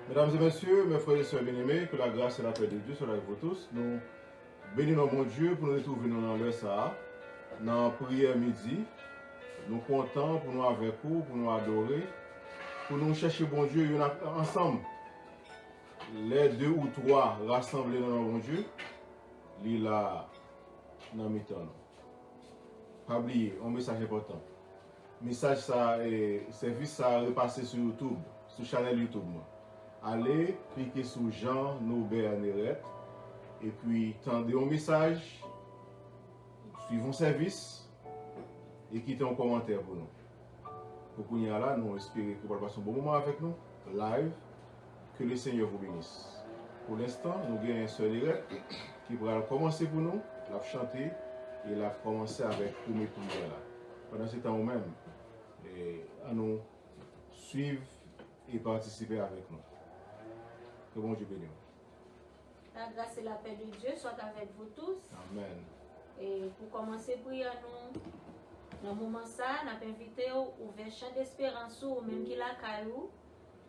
Mesdames et messieurs, mes frères et sœurs bien-aimés, que la grâce et la paix de Dieu soient avec vous tous. Nous bénissons mon Dieu pour nous retrouver dans l'heure ça, dans la prière midi. Nous comptons pour nous avec vous, pour nous adorer, pour nous chercher bon Dieu ensemble. Les deux ou trois rassemblés dans le bon Dieu, il là dans le temps. Pas oublier, un message important. Message ça et service ça repassé sur YouTube, sur la chaîne YouTube. Allez, cliquez sur Jean Norbert Neret et puis tendez un message, suivez un service et quittez un commentaire pour nous. Pour qu'on y a là, nous espérons que vous allez passer un bon moment avec nous, live, que le Seigneur vous bénisse. Pour l'instant, nous avons un seul Neret qui va commencer pour nous, la chanter et la commencer avec premier prière là. Pendant ce temps même, à nous suivre et participer avec nous. Que bon Dieu bénisse. La grâce et la paix de Dieu soient avec vous tous. Amen. Et pour commencer, prier nous, dans le moment ça, nous avons invité au chant d'espérance ou même qui la caillou.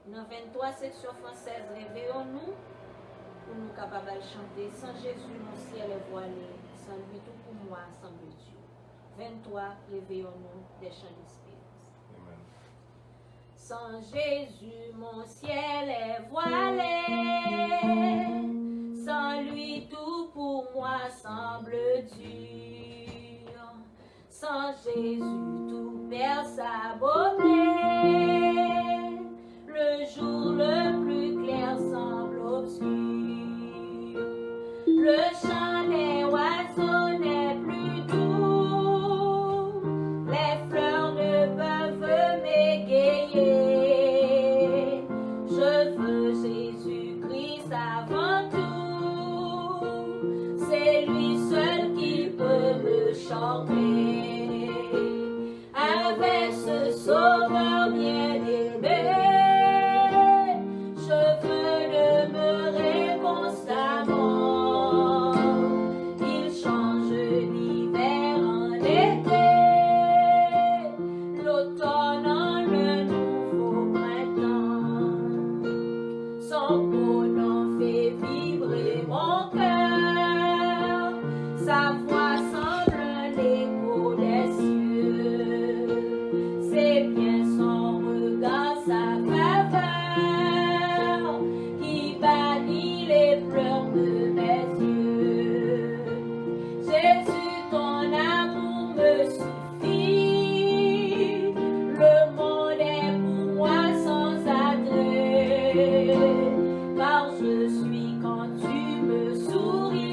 Dans 23 sections françaises, réveillons-nous pour nous capables de chanter. Sans Jésus, mon ciel est voilé. Sans lui, tout pour moi, semble Dieu. 23, réveillons-nous des chants d'espérance. Amen. Sans Jésus, mon ciel est voilé. Sans lui, tout pour moi semble dur. Sans Jésus, tout perd sa beauté. Le jour le plus clair semble obscur. Le chant des oiseaux n'est plus doux. Les fleurs ne peuvent m'égayer. Je veux Jésus-Christ avant tout. C'est lui seul qui peut me chanter. Avec ce sauveur bien-aimé, je veux demeurer constamment. Il change l'hiver en été, l'automne en le nouveau printemps. Son beau nom fait vibrer mon cœur, sa voix semble un écho des cieux. C'est bien son regard, sa faveur, qui bannit les pleurs de mes yeux. Jésus, ton amour me suffit. Le monde est pour moi sans attrait, car je suis quand tu me souris.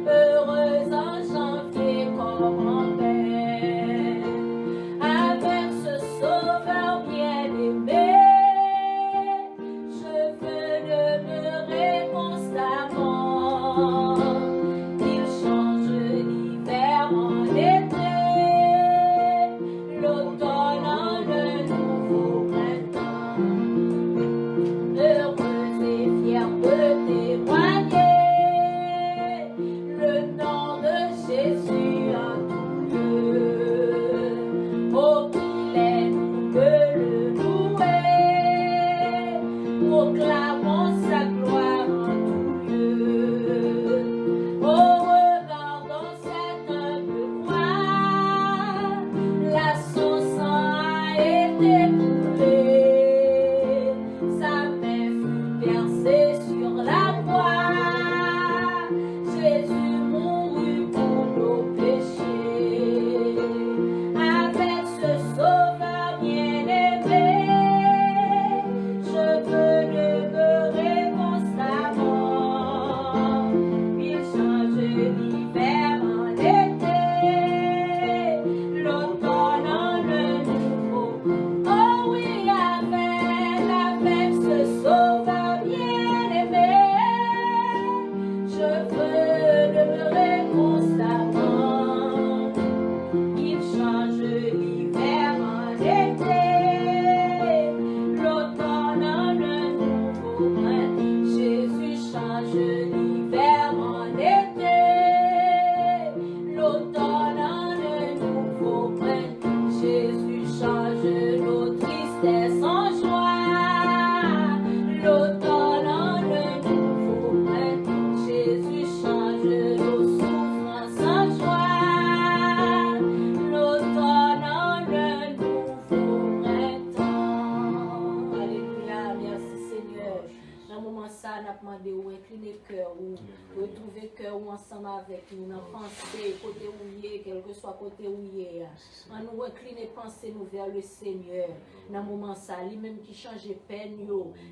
Heureuse en janvier comme en mai. Avec ce sauveur bien-aimé, je veux demeurer constamment. Il change l'hiver en été, l'automne en un nouveau printemps. Heureuse et fière de témoigner le nom de Jésus en tout lieu. Oh, qu'il est nous de le louer, proclamons sa gloire en tout lieu. Oh, regardons cette humble croix, là son sang a été coulé, sa main fut percée sur la croix, Jésus mourut pour nos péchés. Avec ce sauveur bien-aimé, je veux demeurer demandé ou incliner le cœur ou retrouver le cœur ou ensemble avec nous, dans pensée, côté où il est, quel que soit côté où il est. En nous incliner pensée nous vers le Seigneur. Dans le moment ça, lui-même qui change peine,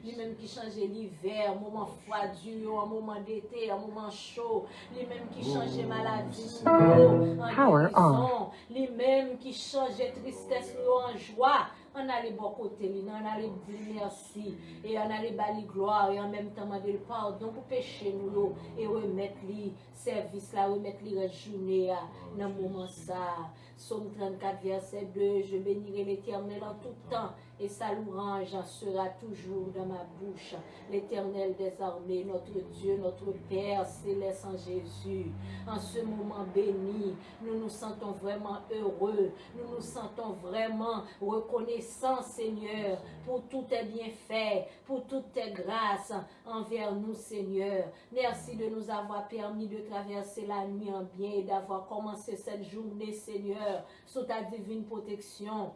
lui-même qui change l'hiver, un moment froid dur, un moment d'été, un moment chaud, lui-même qui change maladie, en guérison, lui-même qui change tristesse en joie. On allait bon côté, on allait dire merci, et on allait bali gloire, et en même temps demander le pardon pour pécher nous, et remettre les service là, remettre les journées dans le moment ça. Psaume 34, verset 2, je bénirai l'Éternel en tout temps, et sa louange sera toujours dans ma bouche. L'Éternel des armées, notre Dieu, notre Père céleste en Jésus. En ce moment béni, nous nous sentons vraiment heureux, nous nous sentons vraiment reconnaissants, Seigneur, pour tous tes bienfaits, pour toutes tes grâces envers nous, Seigneur. Merci de nous avoir permis de traverser la nuit en bien et d'avoir commencé cette journée, Seigneur, sous ta divine protection.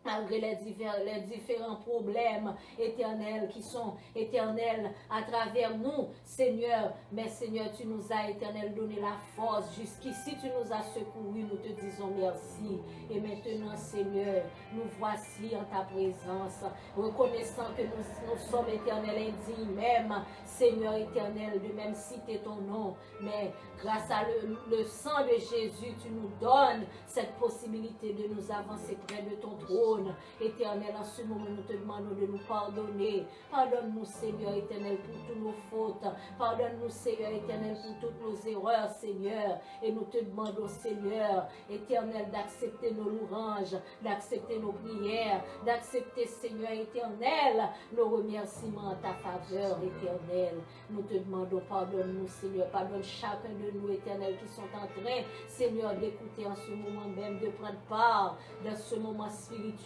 Malgré les différents problèmes éternels qui sont éternels à travers nous, Seigneur. Mais Seigneur, tu nous as, éternel, donné la force. Jusqu'ici, tu nous as secourus. Nous te disons merci. Et maintenant, Seigneur, nous voici en ta présence, reconnaissant que nous sommes éternels indignes même. Seigneur éternel, de même citer ton nom. Mais grâce à le sang de Jésus, tu nous donnes cette possibilité de nous avancer près de ton trône. Éternel, en ce moment, nous te demandons de nous pardonner. Pardonne-nous, Seigneur éternel, pour toutes nos fautes. Pardonne-nous, Seigneur éternel, pour toutes nos erreurs, Seigneur. Et nous te demandons, Seigneur éternel, d'accepter nos louanges, d'accepter nos prières, d'accepter, Seigneur éternel, nos remerciements en ta faveur, éternel. Nous te demandons, pardonne-nous, Seigneur. Pardonne chacun de nous, éternel, qui sont en train, Seigneur, d'écouter en ce moment même, de prendre part dans ce moment spirituel.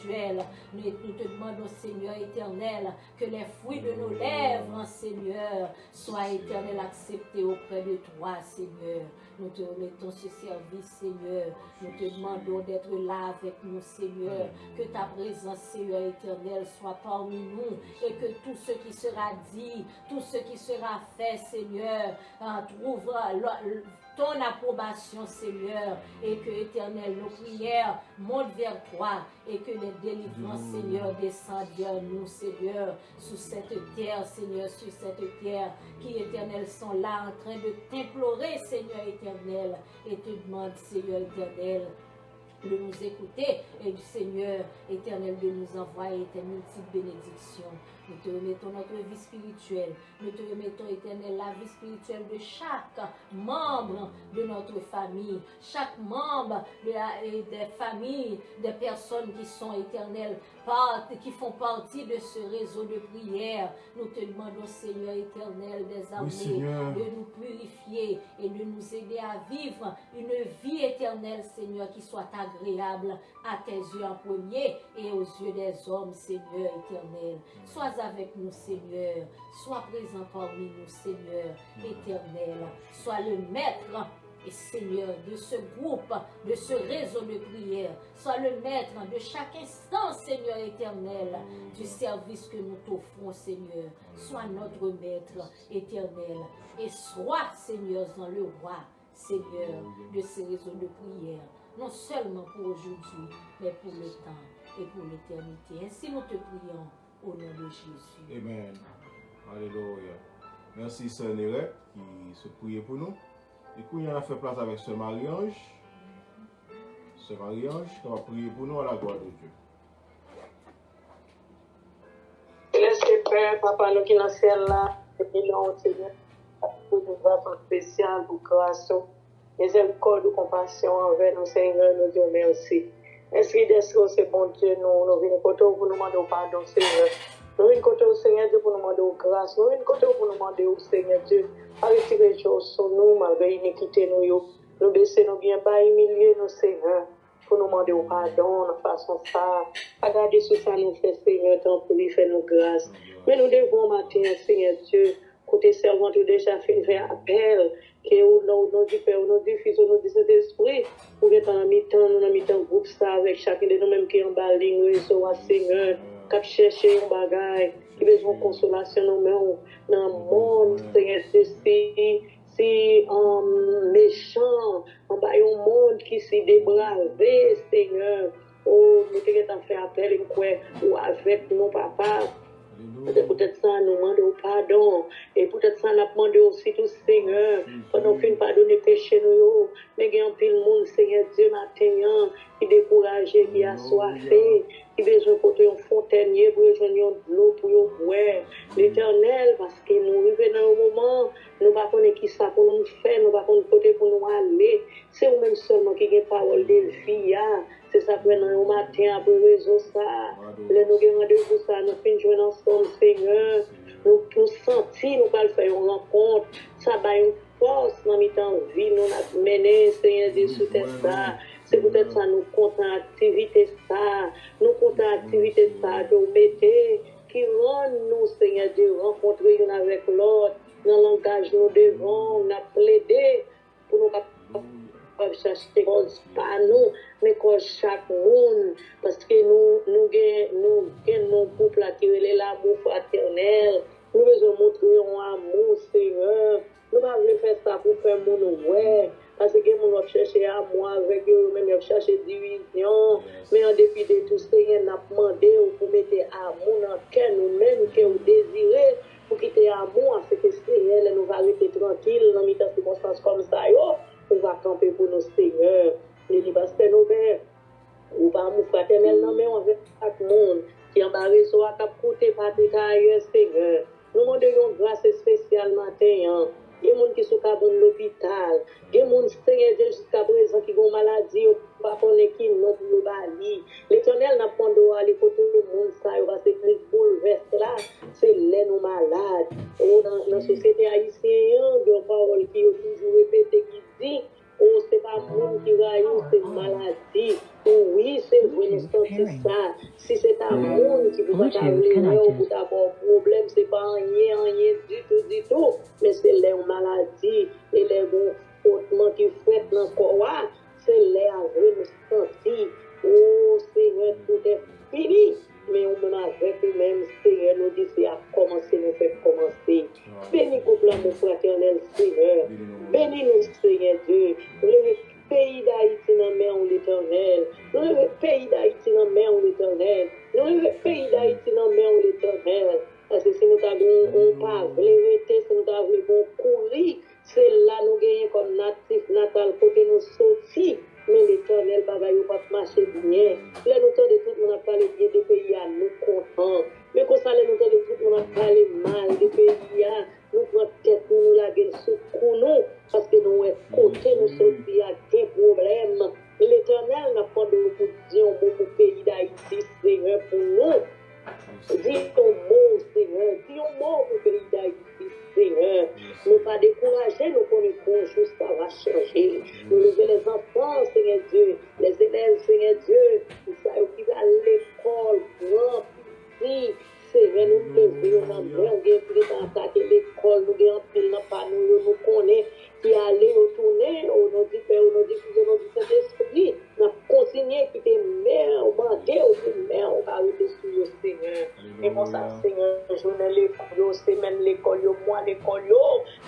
Nous te demandons, Seigneur éternel, que les fruits de nos lèvres, Seigneur, soient éternels acceptés auprès de toi, Seigneur. Nous te remettons ce service, Seigneur. Nous te demandons d'être là avec nous, Seigneur. Que ta présence, Seigneur éternel, soit parmi nous. Et que tout ce qui sera dit, tout ce qui sera fait, Seigneur, trouvera ton approbation, Seigneur. Et que, éternel, nos prières montent vers toi. Et que les délivrances, Seigneur, descendent vers nous, Seigneur. Sous cette terre, Seigneur, sur cette terre qui, éternel, sont là en train de t'implorer, Seigneur éternel. Et te demande, Seigneur éternel, de nous écouter et du Seigneur éternel de nous envoyer tes multiples bénédictions. Nous te remettons notre vie spirituelle. Nous te remettons, éternel, la vie spirituelle de chaque membre de notre famille, chaque membre des familles, des personnes qui sont éternelles, qui font partie de ce réseau de prière. Nous te demandons, Seigneur éternel des armées, de nous purifier et de nous aider à vivre une vie éternelle, Seigneur, qui soit agréable à tes yeux en premier et aux yeux des hommes, Seigneur éternel. Sois avec nous, Seigneur. Sois présent parmi nous, Seigneur éternel. Sois le maître et Seigneur de ce groupe, de ce réseau de prière. Sois le maître de chaque instant, Seigneur éternel, du service que nous t'offrons, Seigneur. Sois notre maître éternel. Et sois, Seigneur, dans le roi, Seigneur, de ces réseaux de prière. Non seulement pour aujourd'hui, mais pour le temps et pour l'éternité. Ainsi nous te prions. Au nom de Jésus. Amen. Alléluia. Merci, Sœur Nérette, qui se priait pour nous. Et puis, on a fait place avec Sœur Marie-Ange. Sœur Marie-Ange, qui va prier pour nous à la gloire de Dieu. Laissez Père, Papa, nous qui dans le ciel là, et puis là, on te dit, pour une façon spéciale, pour création, miséricorde ou compassion envers nous, Seigneur, nous disons merci. Esprit d'esprit, c'est bon Dieu, nous venons côté pour nous demander pardon, Seigneur. Nous venons côté au Seigneur Dieu pour nous demander grâce. Nous venons côté pour nous demander au Seigneur Dieu, à retirer les choses sur nous, malgré l'iniquité nous. Nous baisser nos biens bas, humilier nos Seigneur, pour nous demander pardon, de façon ça. Regardez ce que ça nous fait, Seigneur, tant pour lui faire nos grâces. Mais nous devons matin, Seigneur Dieu, côté servant, tout déjà fait appel. Que au nom du Père, au nom du Fils, au nom du Saint-Esprit, pour être en mi-temps, nous en mi-temps groupe ça avec chacun de nous-mêmes qui est en bas ligne, Seigneur. qui cherche un bagage, qui besoin de consolation dans le monde, Seigneur, c'est méchant, en bas un monde qui s'est débravé, Seigneur. Oh, nous t'avons fait appel ou avec nos papas. Peut-être ça nous demande pardon. Et peut-être ça nous demande aussi tout Seigneur. Pendant qu'on pardonne péché nous, mais il y a un pile monde, Seigneur Dieu, matin, qui est découragé, qui a soifé, qui besoin de porter un fontainier pour rejoindre de l'eau pour boire. L'Éternel, parce que nous arrivons dans un moment, nous ne savons pas qui ça pour nous faire, nous ne savons pas côté pour nous aller. C'est nous-mêmes seulement qui avons parole de vie. C'est ça que nous matin après le réseau ça. Nous avons rendez-vous ça, nous finissons jouer ensemble, Seigneur. Nous sentons, nous allons faire une rencontre. Ça va une force dans notre vie, nous avons mené, Seigneur Dieu, sous ça. C'est peut-être ça, nous comptons activité ça. Nous comptons activité ça, de mettez, qui rend nous, Seigneur Dieu, rencontrer l'un avec l'autre. Dans le langage, nous devons, nous plaider pour nous chercher pas nous, mais comme chaque monde, parce que nous avons un couple qui est l'amour fraternel, nous devons montrer un amour, Seigneur. Nous ne pouvons pas faire ça pour faire mon ouais, parce que nous va chercher amour avec eux, même nous chercher division, mais en dépit de tout, Seigneur, nous avons demandé pour mettre amour dans le cœur nous-mêmes, que vous désirez, pour quitter amour, afin que Seigneur nous va rester tranquille dans les circonstances comme ça. On va camper pour nos Seigneurs. Les pasteur Nobel, ou pas mon fraternel, non, mais on veut chaque monde qui embarrasse sur la cap côté, pas tout ailleurs, Seigneur. Nous demandons une grâce spéciale matin. Il y a des gens qui sont à l'hôpital. Il y a des gens, Seigneur Dieu, jusqu'à présent, qui ont une maladie, pas qu'on est qui non pour le bali. L'Éternel n'a pas de aller côté le monde, ça, il va se faire bouleverser là. C'est les nous malades. Dans la société haïtienne, il y a une parole qui est toujours répétée qui dit, oh, c'est pas monde qui va c'est une maladie. Oh, oui, c'est vrai, nous sentons ça. Si c'est un monde qui vous a parlé, ou d'abord problème, c'est pas rien du tout. Mais c'est les maladies et les bons frottements qui fait dans le corps. C'est les avec nous sentir. Oh, Seigneur, tout est fini. Mais on même avec nous-mêmes, Seigneur, nous dit c'est à commencer, nous fait commencer. Bénis couple mon fraternel, Seigneur. Bénis-nous, Seigneur Dieu. Le pays d'Haïti dans la main, l'Éternel. Le pays d'Haïti dans la main, l'Éternel. Le pays d'Haïti dans la main, l'Éternel. Parce que si nous avons pas vérité, si nous avons courir, c'est là nous gagnons comme natif natal, côté nous sortis. Mais l'Éternel, bagaille, pas marcher bien. Là, nous de tout le monde a parlé bien des pays à nous contents. Mais quand ça, nous de tout le monde a parlé mal des pays à nous prenons tête, nous la gueule sous nous. Parce que nous, côté, nous sommes à des problèmes. L'Éternel n'a pas de pour dire un mot pour le pays d'Haïti, Seigneur, pour nous. Dis ton mot, Seigneur. Dis un mot pour le pays d'Haïti, Seigneur. Ne pas décourager, nous connaissons ça va changer. Nous lever les enfants, Seigneur Dieu, les élèves, Seigneur Dieu, qui va à l'école, grand, petit, Seigneur, nous lever, nous avons attaqué l'école, nous avons pile dans pas nous connaissons, qui allait nous tourner, au nom du Père, au nom du Fils, au nom du Saint-Esprit, nous continuons qui était mère, au bandé, au mère, on va arrêter sur le Seigneur. Et pour ça, Seigneur, je vais l'école, semaine l'école, mois l'école,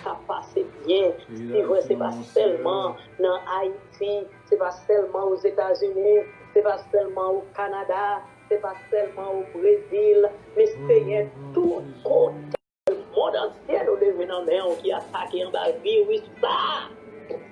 ça passe bien. C'est vrai, c'est pas seulement dans Haïti, c'est pas seulement aux États-Unis, c'est pas seulement au Canada, c'est pas seulement au Brésil, mais Seigneur, tout côté, le monde entier, nous devenons même qui attaquent en bas, virus, ça,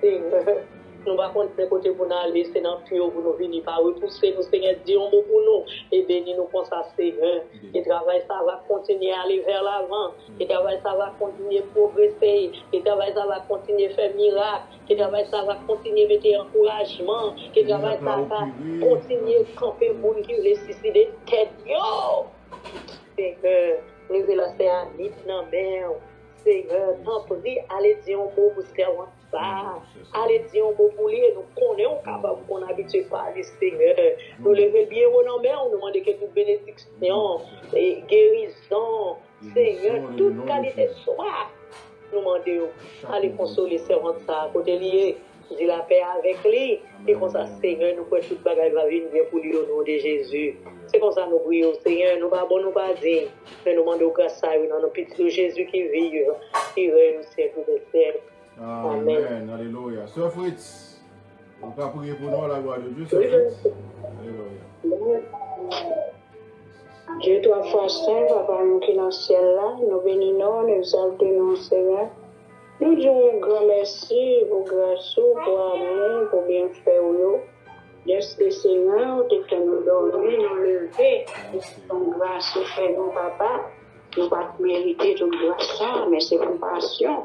Seigneur. Nous va continuer côté pour nous aller, c'est dans le tuyau pour nous venir par repousser nous, Seigneur, dis un mot pour nous et bénis nous comme ça, Seigneur. Et travail, ça va continuer à aller vers l'avant. Et travail, ça va continuer à progresser. Et travail, ça va continuer à faire miracle. Et travail, ça va continuer à mettre encouragement. Et travail, ça va continuer à camper pour nous qui veulent suicider tête. Yo! Seigneur, nous voulons faire un lit dans la mer. Seigneur, tant pis, allez dire un mot pour se faire ça. Allez dire un mot pour lui, nous connaissons capable qu'on habitue pas à Seigneur. Nous levons bien au nom, on nous demande que toute bénédiction, et guérison, Seigneur, toute qualité soit. Nous demandons, allez consoler servante ça, côté lié. dit la paix avec lui. Et comme ça, Seigneur, nous pouvons tout bagage va venir bien pour lui au nom de Jésus. C'est comme ça nous prions, Seigneur, nous pas bon, nous pas dire, mais nous demandons grâce à lui, dans notre petit Jésus qui vit, qui règne au siècle des siècles. Amen. Alléluia. Sœur Fritz, on va prier pour nous à la gloire de Dieu, Sœur Fritz. Alléluia. Dieu toi fois saint, Papa nous qui dans le ciel là, nous bénissons, nous exaltons, Seigneur. Nous disons un grand merci pour grâce, pour amour, pour bienfait. Merci Seigneur, tu fais nous dormir, nous lever. Ton grâce fait nous, Papa. Nous ne pouvons pas mériter toute grâce, mais c'est compassion.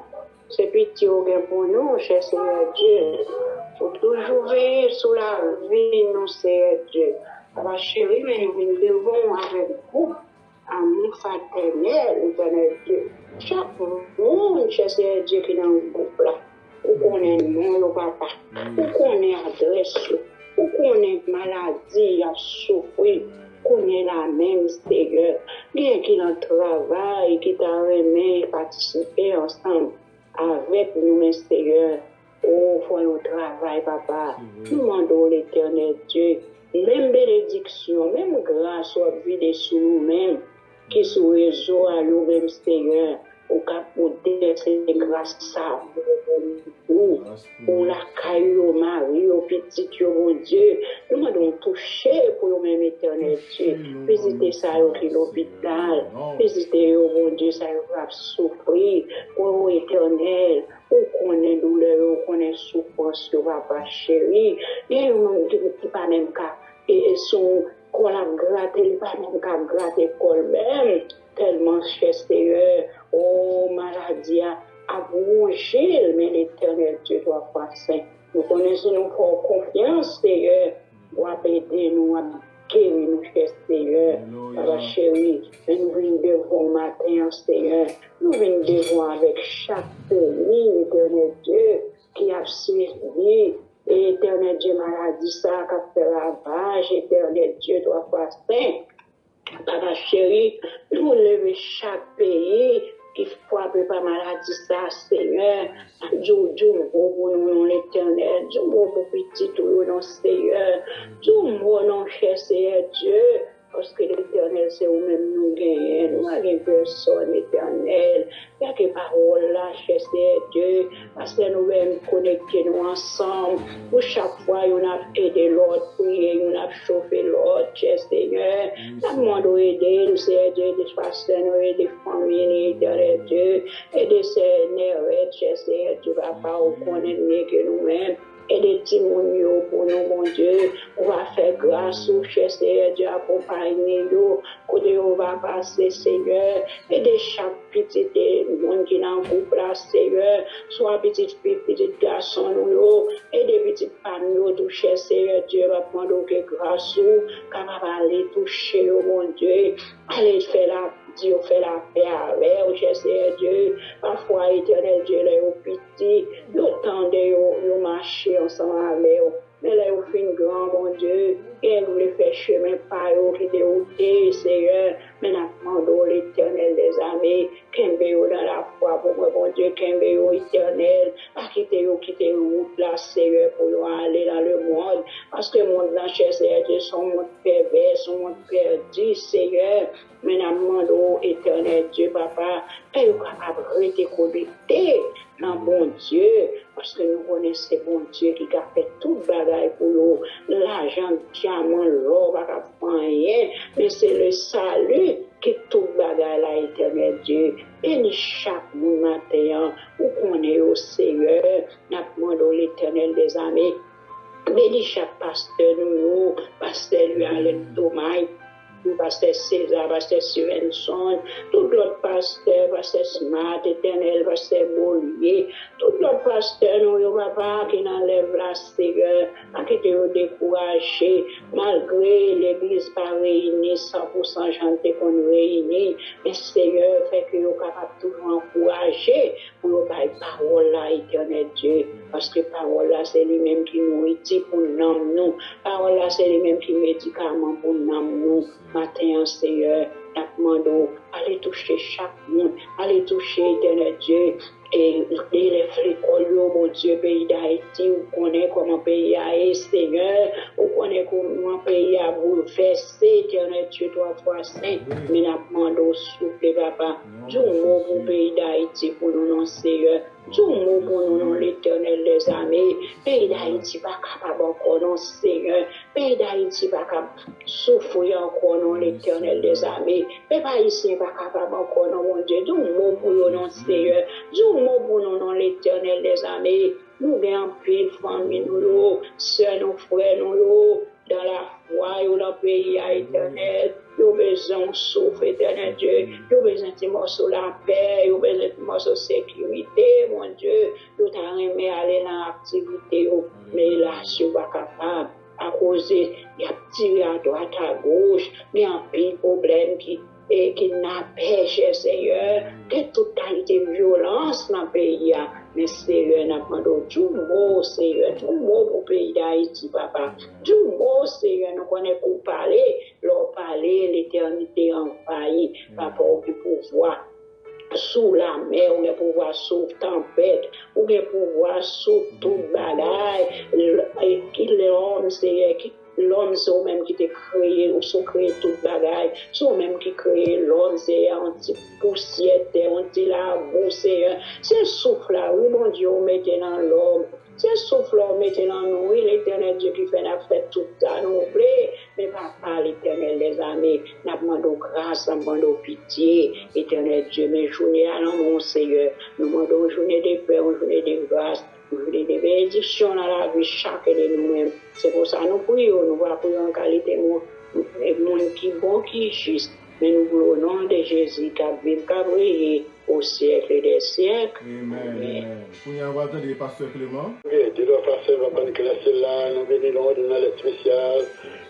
C'est pitié pour nous, cher Seigneur Dieu. Il faut toujours veiller sur la vie, nous, Seigneur Dieu. Papa chérie, mais nous devons avec vous, amour fraternel, éternel Dieu. Chaque monde, cher Seigneur Dieu, qui est dans le groupe là, où qu'on est nom, papa, où qu'on est adresse, où qu'on est maladie, à souffrir, qu'on est la même, Seigneur. Bien qu'il en travail, qui t'a remis participer ensemble avec nous, Seigneur. Oh, faut au travail, papa. Nous demandons l'éternel Dieu. Même bénédiction, même grâce soit vidée sur nous-mêmes, qui sur réseau à nous-mêmes, Seigneur, au cap pour déverser grâce à vous, pour la caille au mari, au petit, mon Dieu. Nous demandons toucher pour nous-mêmes, éternel Dieu. Visitez ça au l'hôpital, visitez, oh mon Dieu, ça va souffrir, pour éternel. Ou qu'on est douleur, ou qu'on est souffrance, ou papa chéri, et on ne pas même qu'à, et son qu'on a gratté, il pas même qu'à gratter col même, tellement cher Seigneur, oh maladie à manger, mais l'éternel Dieu doit faire saint. Nous connaissons nous pour confiance, Seigneur, doit aider nous à guérir nous, cher Seigneur, papa chéri, et nous venons devant matin, Seigneur, nous venons devant avec chaque famille, éternel Dieu, qui a servi, et éternel Dieu, maladie, ça, qui a fait ravage, éternel Dieu, doit faire saint. Papa chéri, nous levons chaque pays qui frappe par maladie, ça, Seigneur. Dieu, pour nous, l'éternel, Dieu, pour petit, tout, non, Seigneur. Dieu, non, cher Seigneur Dieu. Parce que l'éternel, c'est vous-même nous gagnons. Nous n'avons personne éternel. Il y a que paroles là, cher Dieu. Parce que nous-mêmes connectés nous ensemble. Pour chaque fois, on a aidé l'autre, prié, on a chauffé l'autre, cher Seigneur. Nous demandons aider, nous Seigneur Dieu, des pasteurs, nous aider des familles, éternel Dieu. Aider ces nerfs, cher Seigneur Dieu, papa, on connaît mieux que nous-mêmes. Et des témoignages pour nous, mon Dieu. On va faire grâce au cher Seigneur Dieu, accompagner nous. Côté on va passer, Seigneur. Et des chaque petit monde qui est dans le groupe là, Seigneur. Soit petite fille, petit garçon, nous. Et des petites femmes, nous, tout cher Seigneur Dieu, va prendre grâce, capable d'aller toucher, mon Dieu. Allez faire la Dieu fait la paix avec, cher Seigneur Dieu. Parfois, éternel Dieu, là, au petit, nous tendez, nous marcher ensemble avec eux. Mais là, au fin grand, mon Dieu, et nous les fait chemin par eux, qui déroutent, Seigneur. Mais nous demandons l'éternel des amis, qu'un béo dans la foi, pour moi, mon Dieu, qu'un béo éternel, pas quitter route là, Seigneur, pour nous aller dans le monde. Parce que mon monde, cher Seigneur Dieu, son monde pervers, son monde perdu, Seigneur. Mais nous demandons, éternel Dieu, papa, que nous sommes capables de rester connectés dans bon Dieu, parce que nous connaissons bon Dieu qui a fait tout bagaille pour nous. L'argent, diamant, l'or, pas rien, mais c'est le salut qui tout bagaille là, éternel Dieu. Bénis chaque monde matin, où qu'on est au Seigneur, nous demandons l'éternel des amis. Bénis chaque pasteur, nous, pasteur lui à l'étomaille. Pasteur César, pasteur Stevenson, tout l'autre pasteur, pasteur Smart, éternel, pasteur Bollier, tout l'autre pasteur, nous, papa, qui n'enlève la Seigneur, qui te découragé, malgré l'église pas réunie, 100% chanté qu'on réunit, mais Seigneur, fait que nous sommes capables toujours encourager pour nous faire parole là, éternel Dieu, parce que parole là, c'est lui-même qui nourrit pour nous, parole là, c'est lui-même qui médicament pour nous. Matin, Seigneur, nous demandons, allez toucher chaque monde, allez toucher, éternel Dieu, et les flécoles, mon Dieu, pays d'Haïti, où connaît comment pays a Seigneur, où connaît comment pays a bouleversé, éternel Dieu, toi, toi, saint, mais n'a demandé au souffle, papa, du mot pour pays d'Haïti, pour nous, non, Seigneur, du mot pour nous, non, l'éternel des armées, pays d'Haïti, pas capable encore, non, Seigneur, pays d'Haïti, pas capable souffrir encore, non, l'éternel des armées, papa ici, pas capable encore, non, mon Dieu, du mot pour nous, non, Seigneur, du mot pour nous, non, l'éternel des armées, nous gagnons pile famille, nous, sœurs, nos frères, nous, dans la foi, et dans le pays éternel, nous avons besoin de souffle, éternel Dieu, nous avons besoin de morceau la paix, nous avons besoin de morceau de sécurité, mon Dieu, nous avons aimé aller dans l'activité, mais là, je ne suis pas capable, à cause, il y a tiré à droite, à gauche, il y a un pile problème qui n'a pas, cher Seigneur, que toute qualité de violence dans le pays, mais Seigneur, n'a pas du mot, Seigneur, du mot pour le pays d'Haïti, papa, du mot, Seigneur, nous connaissons pour parler, leur parler, l'éternité envahie, papa, on peut pouvoir sous la mer, on peut pouvoir sous tempête, on peut pouvoir sous toute bagaille, l'homme, Seigneur, l'homme, c'est eux-mêmes qui t'a créé, ou sont créé toute bagaille, c'est eux-mêmes qui créé l'homme, c'est anti-poussière, anti-labou, c'est le souffle là, oui, mon Dieu, on mettait dans l'homme, c'est le souffle là, on mettait dans nous, oui, l'éternel Dieu qui fait la fête tout ça, nous plaît, mais papa, l'éternel des armées, n'a demandé grâce, n'a demandé pitié, éternel Dieu, mais journée à mon Seigneur, nous demandons journée de paix, journée de grâce, des bénédictions dans la vie chacun de nous-mêmes. C'est pour ça que nous prions, nous prions en qualité de qui bon, qui juste. Mais nous voulons au nom de Jésus, qui vive, qui brille au siècle des siècles. Amen. Vous va attendre le pasteur Clément. Oui, Dieu doit faire ça, va pas classer là, nous bénissons dans l'aide spéciale.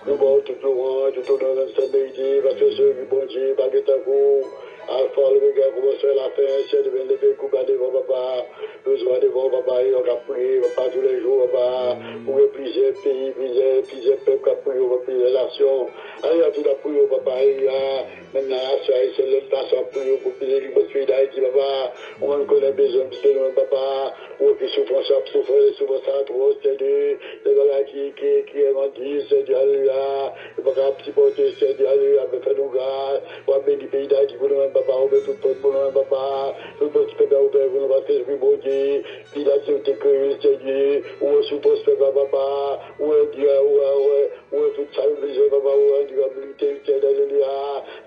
Nous voulons tout le monde, tout le monde dans ce midi, parce que ceux qui bon Dieu, baguette à vous. Alpha, le gars, comment faire la fin, c'est de venir lever, couper devant papa, nous sommes devant papa, on va prier, papa, tous les jours, papa, pour plusieurs pays, plusieurs peuples, qui prient, pour plusieurs nations. Il y a tout à prier, papa, il y a maintenant, c'est le temps à prier, pour plusieurs libertés d'Haïti, papa, on connaît besoin de nous, papa, ou qui souffrent ça, trop, c'est des bagages qui est menti, c'est Dieu, alléluia, et pas qu'à petit porter, c'est Dieu, alléluia, avec nous, grâce, pour bénir les pays d'Haïti, pour nous, papa, on veut tout pour nous, papa, tout pour ce papa, pour nous, parce que je suis bon Dieu, il a dit, que c'est Dieu, ou on suppose, papa, ou est Dieu, ou est tout ça, papa, ou est Dieu, habilité, alléluia,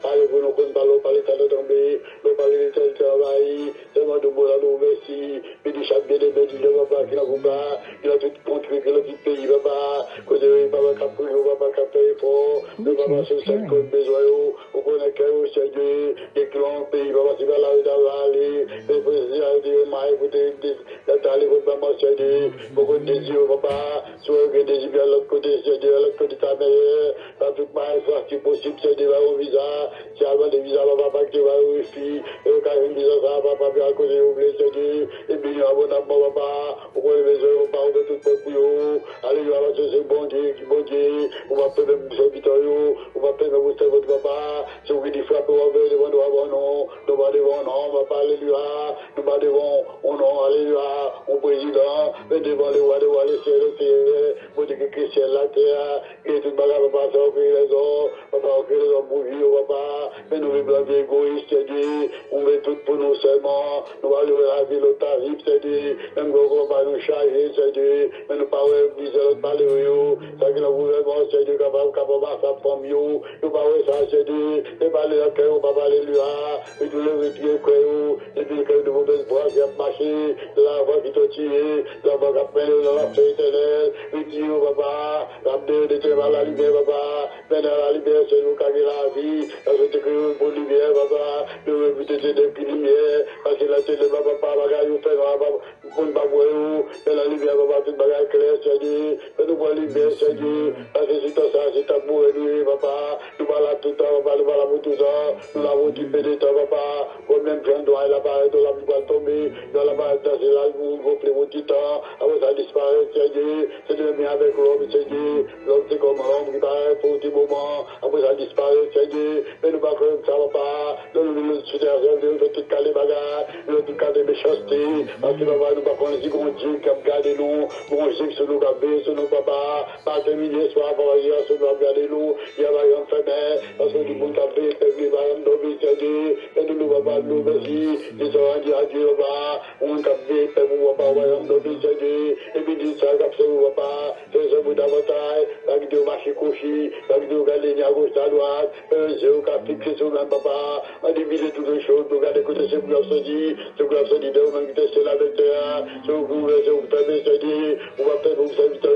parlez pour nous, parlez, de tomber, parlez, de travail, seulement de bon, merci, mais du chaque bien de papa, qui n'a pas, il a tout contribué, il a tout pays, papa, que je papa, capri, papa, capri, fort, le papa, c'est ça qu'on a besoin, on connaît que c'est Dieu, et que l'on paye, papa, c'est pas là où d'aller, et pour se dire, maï, vous d'aller, votre maman, c'est Dieu, pour qu'on désire, papa, soit que désire à l'autre côté, c'est Dieu, à l'autre côté de ta mère, dans toute maï, soit si possible, c'est Dieu, va au visa, si avant des visas, papa, que tu vas au FI, et au cas où visa, ça, papa, bien à côté, oublié, c'est Dieu, et puis, abondamment, papa, on va les besoins, papa, on va tout pour vous, allez, on va c'est bon Dieu, on va faire même vos habitants, on va faire même votre papa, si vous voulez frapper, on va devant nous, non, nous va devant, non, on va pas, alléluia, nous va devant, on non, alléluia, on président, mais devant les rois, les ciels, pour dire que Christ est la terre, et tout le monde va passer au pays les hommes, papa, au pays les hommes pour vivre, papa, mais nous vivons bien égoïstes, c'est dit, on met tout pour nous seulement, nous allons la ville au tarif, c'est dit, même quand on va nous charger, c'est dit, mais nous parlons, nous parlons, ça que nous voulons, c'est dit, capable à sa femme, nous parlons ça, c'est dit, et parler à cœur, on va parler lui, et tout le pied, et puis que de mauvaises voix qui a marché, la voix qui t'a tiré, la voix qui a pris dans la fête éternelle, et dit, papa, ramener de tes mal à la lumière, papa, maintenant la lumière, c'est nous qui avons la vie, parce que tu crées pour lumière, papa, nous éviter des petites lumières, parce que la télé, papa, bagaille, ou fait, pour ne pas voir, mais la lumière, papa, toute bagaille claire, c'est dit, mais nous voyons lumière, c'est dit, parce que si t'as ça, si t'as pour nous, papa, nous voilà tout le temps, papa, nous voilà pour tout ça, nous l'avons du pédé, papa, comme même on doit l'appareil de la pluie va tomber, dans l'appareil de la vous gonflez vos titans, après ça disparaît, Seigneur, c'est le même avec l'homme, Seigneur, l'homme c'est comme l'homme qui paraît pour un petit moment, après ça disparaît, Seigneur, mais nous pas comme ça va pas, nous nous tout caler bagarre, nous tout caler méchanceté, parce que papa nous pas connaître si bon Dieu qui a gardé nous, bon Dieu sur nos cabés, sur nos papas, pas terminer soir avant hier, sur nos gardé nous, il y a rien fait, parce que du bon cabé, c'est va en dominer, Seigneur, et nous papa nous merci, nous sommes dit à Dieu, papa, on cabé, et vous papa, va en dominer, Seigneur, et puis dit ça, capsule papa, c'est ce bout d'avantage, la vidéo marché couché, la vidéo gagner à gauche à droite, je vous cap fixé sur le papa, on divise toutes les choses, nous regardez côté ce que vous avez dit, ce que vous avez dit, on va quitter la terre, ce que vous avez dit, on va faire vos serviteurs,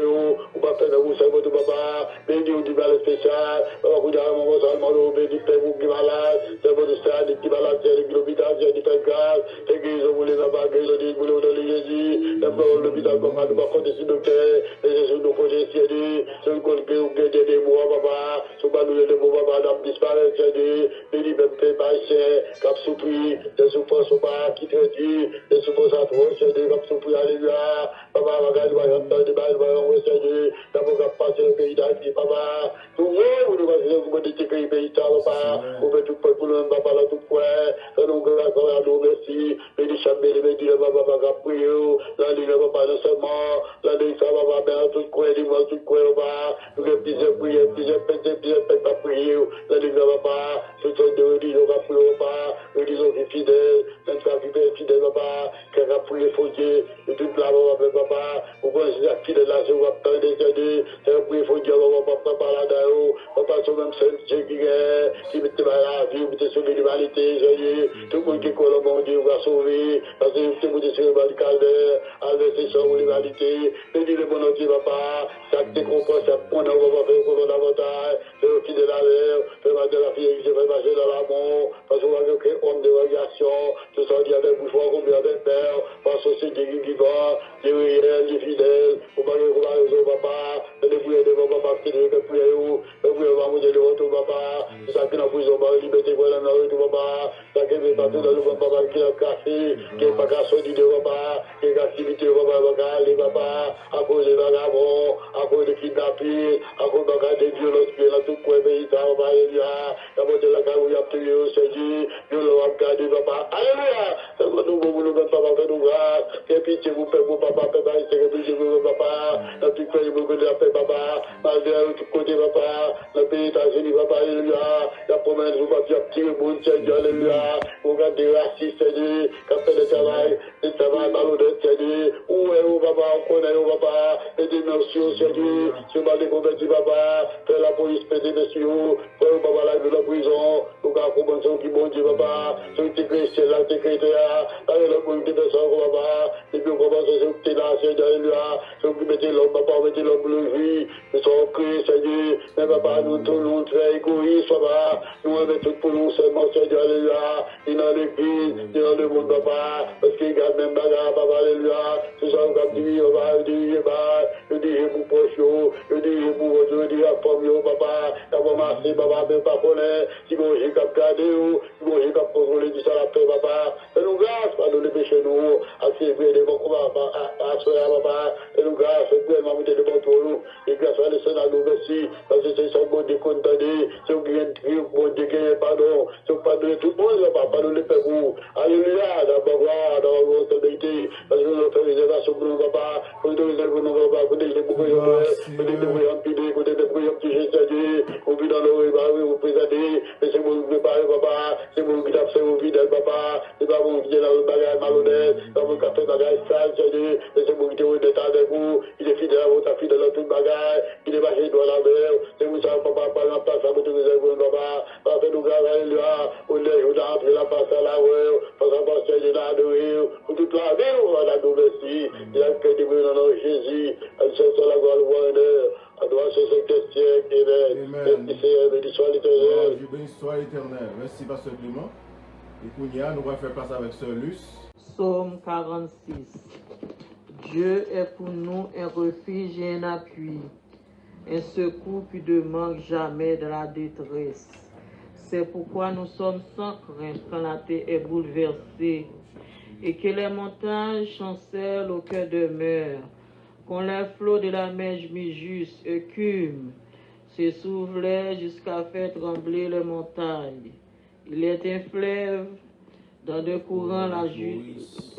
on va faire vos serviteurs de papa, béni ou du mal spécial, on va vous dire à mon salmano, béni vous qui malade, c'est votre stade qui malade, c'est l'hôpital, c'est du fait grave, c'est qu'ils ont voulu papa, qu'ils ont dit, vous voulez Jésus, l'hôpital comme nous va faire des docteurs, et Jésus nous faut des ciels, c'est une colque ou gueule des mots, papa, sous baloué de mots, papa, d'âme disparaît, c'est béni même fait pas cap souffrir, des souffrances au bas qui te dit, des souffrances à toi, c'est des cap souffrir, alléluia, papa, regarde, va entendre des balles, va enregistrer, d'abord cap passer le pays d'Haïti, papa, tout le monde, vous devez vous dire que le pays d'Haïti, papa, vous faites tout pour le même papa, là, tout point, ça nous grâce à nous, merci, béni, chamé, béni, le papa, papa, prier, la ligne, papa, non seulement, la ligne, ça va bien, tout quoi, dis-moi, tout quoi, papa, nous avons plusieurs prières, plusieurs fêtes, pas prier, la ligne, papa, tout ça, de religion, va prier, papa, religion qui fidèle, même ça qui est fidèle, papa, qui a prié, faut Dieu, et toute la papa, vous connaissez la fidèle, là, je vais pas décéder, c'est prier, faut Dieu, papa, là, d'ailleurs, papa, c'est même seul Dieu qui met la vie, qui met sur l'humanité, tout le monde qui est mon Dieu, va sauver, parce que c'est vous sur le calvaire, avec ses sur l'humanité, bénis le bon Dieu, papa, chaque décompense, chaque point, on va faire pour davantage, faire fidèle à l'air, faire marcher la fille, faire marcher dans l'amour, parce qu'on va créer homme de relation, tout ça, dit avec vous, combien avec père, parce que c'est des vivants, des réels, des fidèles, on va résoudre, papa, les bouillons de papa, parce que les bouillons, les bouillons vont manger de votre papa, c'est ça qui n'a plus de liberté pour la mère de papa, ça qui est partout dans le bon papa qui a cassé, qui n'est pas cassé de papa, qui est cassé de papa, les papa, à cause des vagabonds, à cause des kidnappés, à cause des violences, qui est là tout quoi, pays, ça va, alléluia, à cause de la carrière, il y a plus de Seigneur, nous l'avons gardé, papa, alléluia, c'est pour nous, vous, papa, faites-nous grâce, que pitié vous faites, vos papa, papa, que pitié vous, papa, la petite feuille, vous, la paix, papa, malgré tout côté, papa, le pays États-Unis, papa, alléluia, la promesse, vous, papa, petit bon Seigneur, alléluia, vous regardez les racistes, Seigneur, qui fait le travail malhonnête, Seigneur, où est, papa, on connaît, papa, les dimensions, Seigneur, sur ma déconvertie, papa, faire la police, péter, messieurs, faire, papa, la prison, nous avons commencé qui bon Dieu, papa, ceux qui chrétiens, la secrétaire, avec le monde qui descend, papa, et puis on commence à s'occuper là, Seigneur, alléluia, ceux qui mettaient l'homme, papa, mettez l'homme le vie, nous sommes créés, Seigneur, mais papa, nous tournons très égoïstes, papa, nous avons tout pour nous seulement, Seigneur, alléluia, et dans l'église, et dans le monde, papa, parce qu'il garde même bagarre, papa, alléluia, tout ça, on va dire, papa, je dis, pour proche, je dis, pour votre, je dis, à femme, papa, d'avoir marché, papa, même pas connaître, si bon, j'ai qu'à garder, si bon, j'ai qu'à contrôler du ça, la paix, papa, fais-nous grâce, pardonne les péchés, nous, à célébrer les bons combats, à soeur, papa, fais-nous grâce, fais-nous monter devant toi, nous, et grâce à l'essence, à nous, merci, parce que c'est son bon Dieu condamné, c'est un bon Dieu qui est pardon, c'est pardonner tout le monde, papa, pardonne les pères, alléluia, d'abord, dans votre vérité, parce que nous avons fait réservation pour nous, papa, pour nous réserver pour nous, papa, pour des bouquets, pour des bouquets empilés, pour des bouquets petits, Seigneur, pour vivre dans nos rivales, vous présenter, et c'est vous qui préparez, papa, c'est vous qui tapez vos fidèles, papa, c'est pas vous qui êtes dans le bagage malhonnête, dans vos cafés bagage sale, Seigneur, et c'est vous qui êtes d'état avec vous, il est fidèle à votre fidèle dans tout bagage, il est marché doigt la mer, c'est vous ça, papa, par la place, à vous tous les œuvres, papa, faites-nous grâce, alléluia, on est, vous entrez la passe à la rue, face à face, Seigneur, l'adorer, pour toute la vie, on va la nous merci, il a que des bruits dans nos Jésus, elle se sur la gloire, le bonheur, à droit sur ce question, amen, béni soit l'éternel. Béni soit l'éternel. Merci, Pasteur Clément. Et Kounia, nous allons faire place avec Sœur Luce. Psaume 46. Dieu est pour nous un refuge et un appui, un secours qui ne manque jamais de la détresse. C'est pourquoi nous sommes sans crainte quand la terre est bouleversée et que les montagnes chancellent au cœur demeure, quand les flots de la mer juste écument, se souvelaient jusqu'à faire trembler les montagnes. Il est un fleuve dans deux courants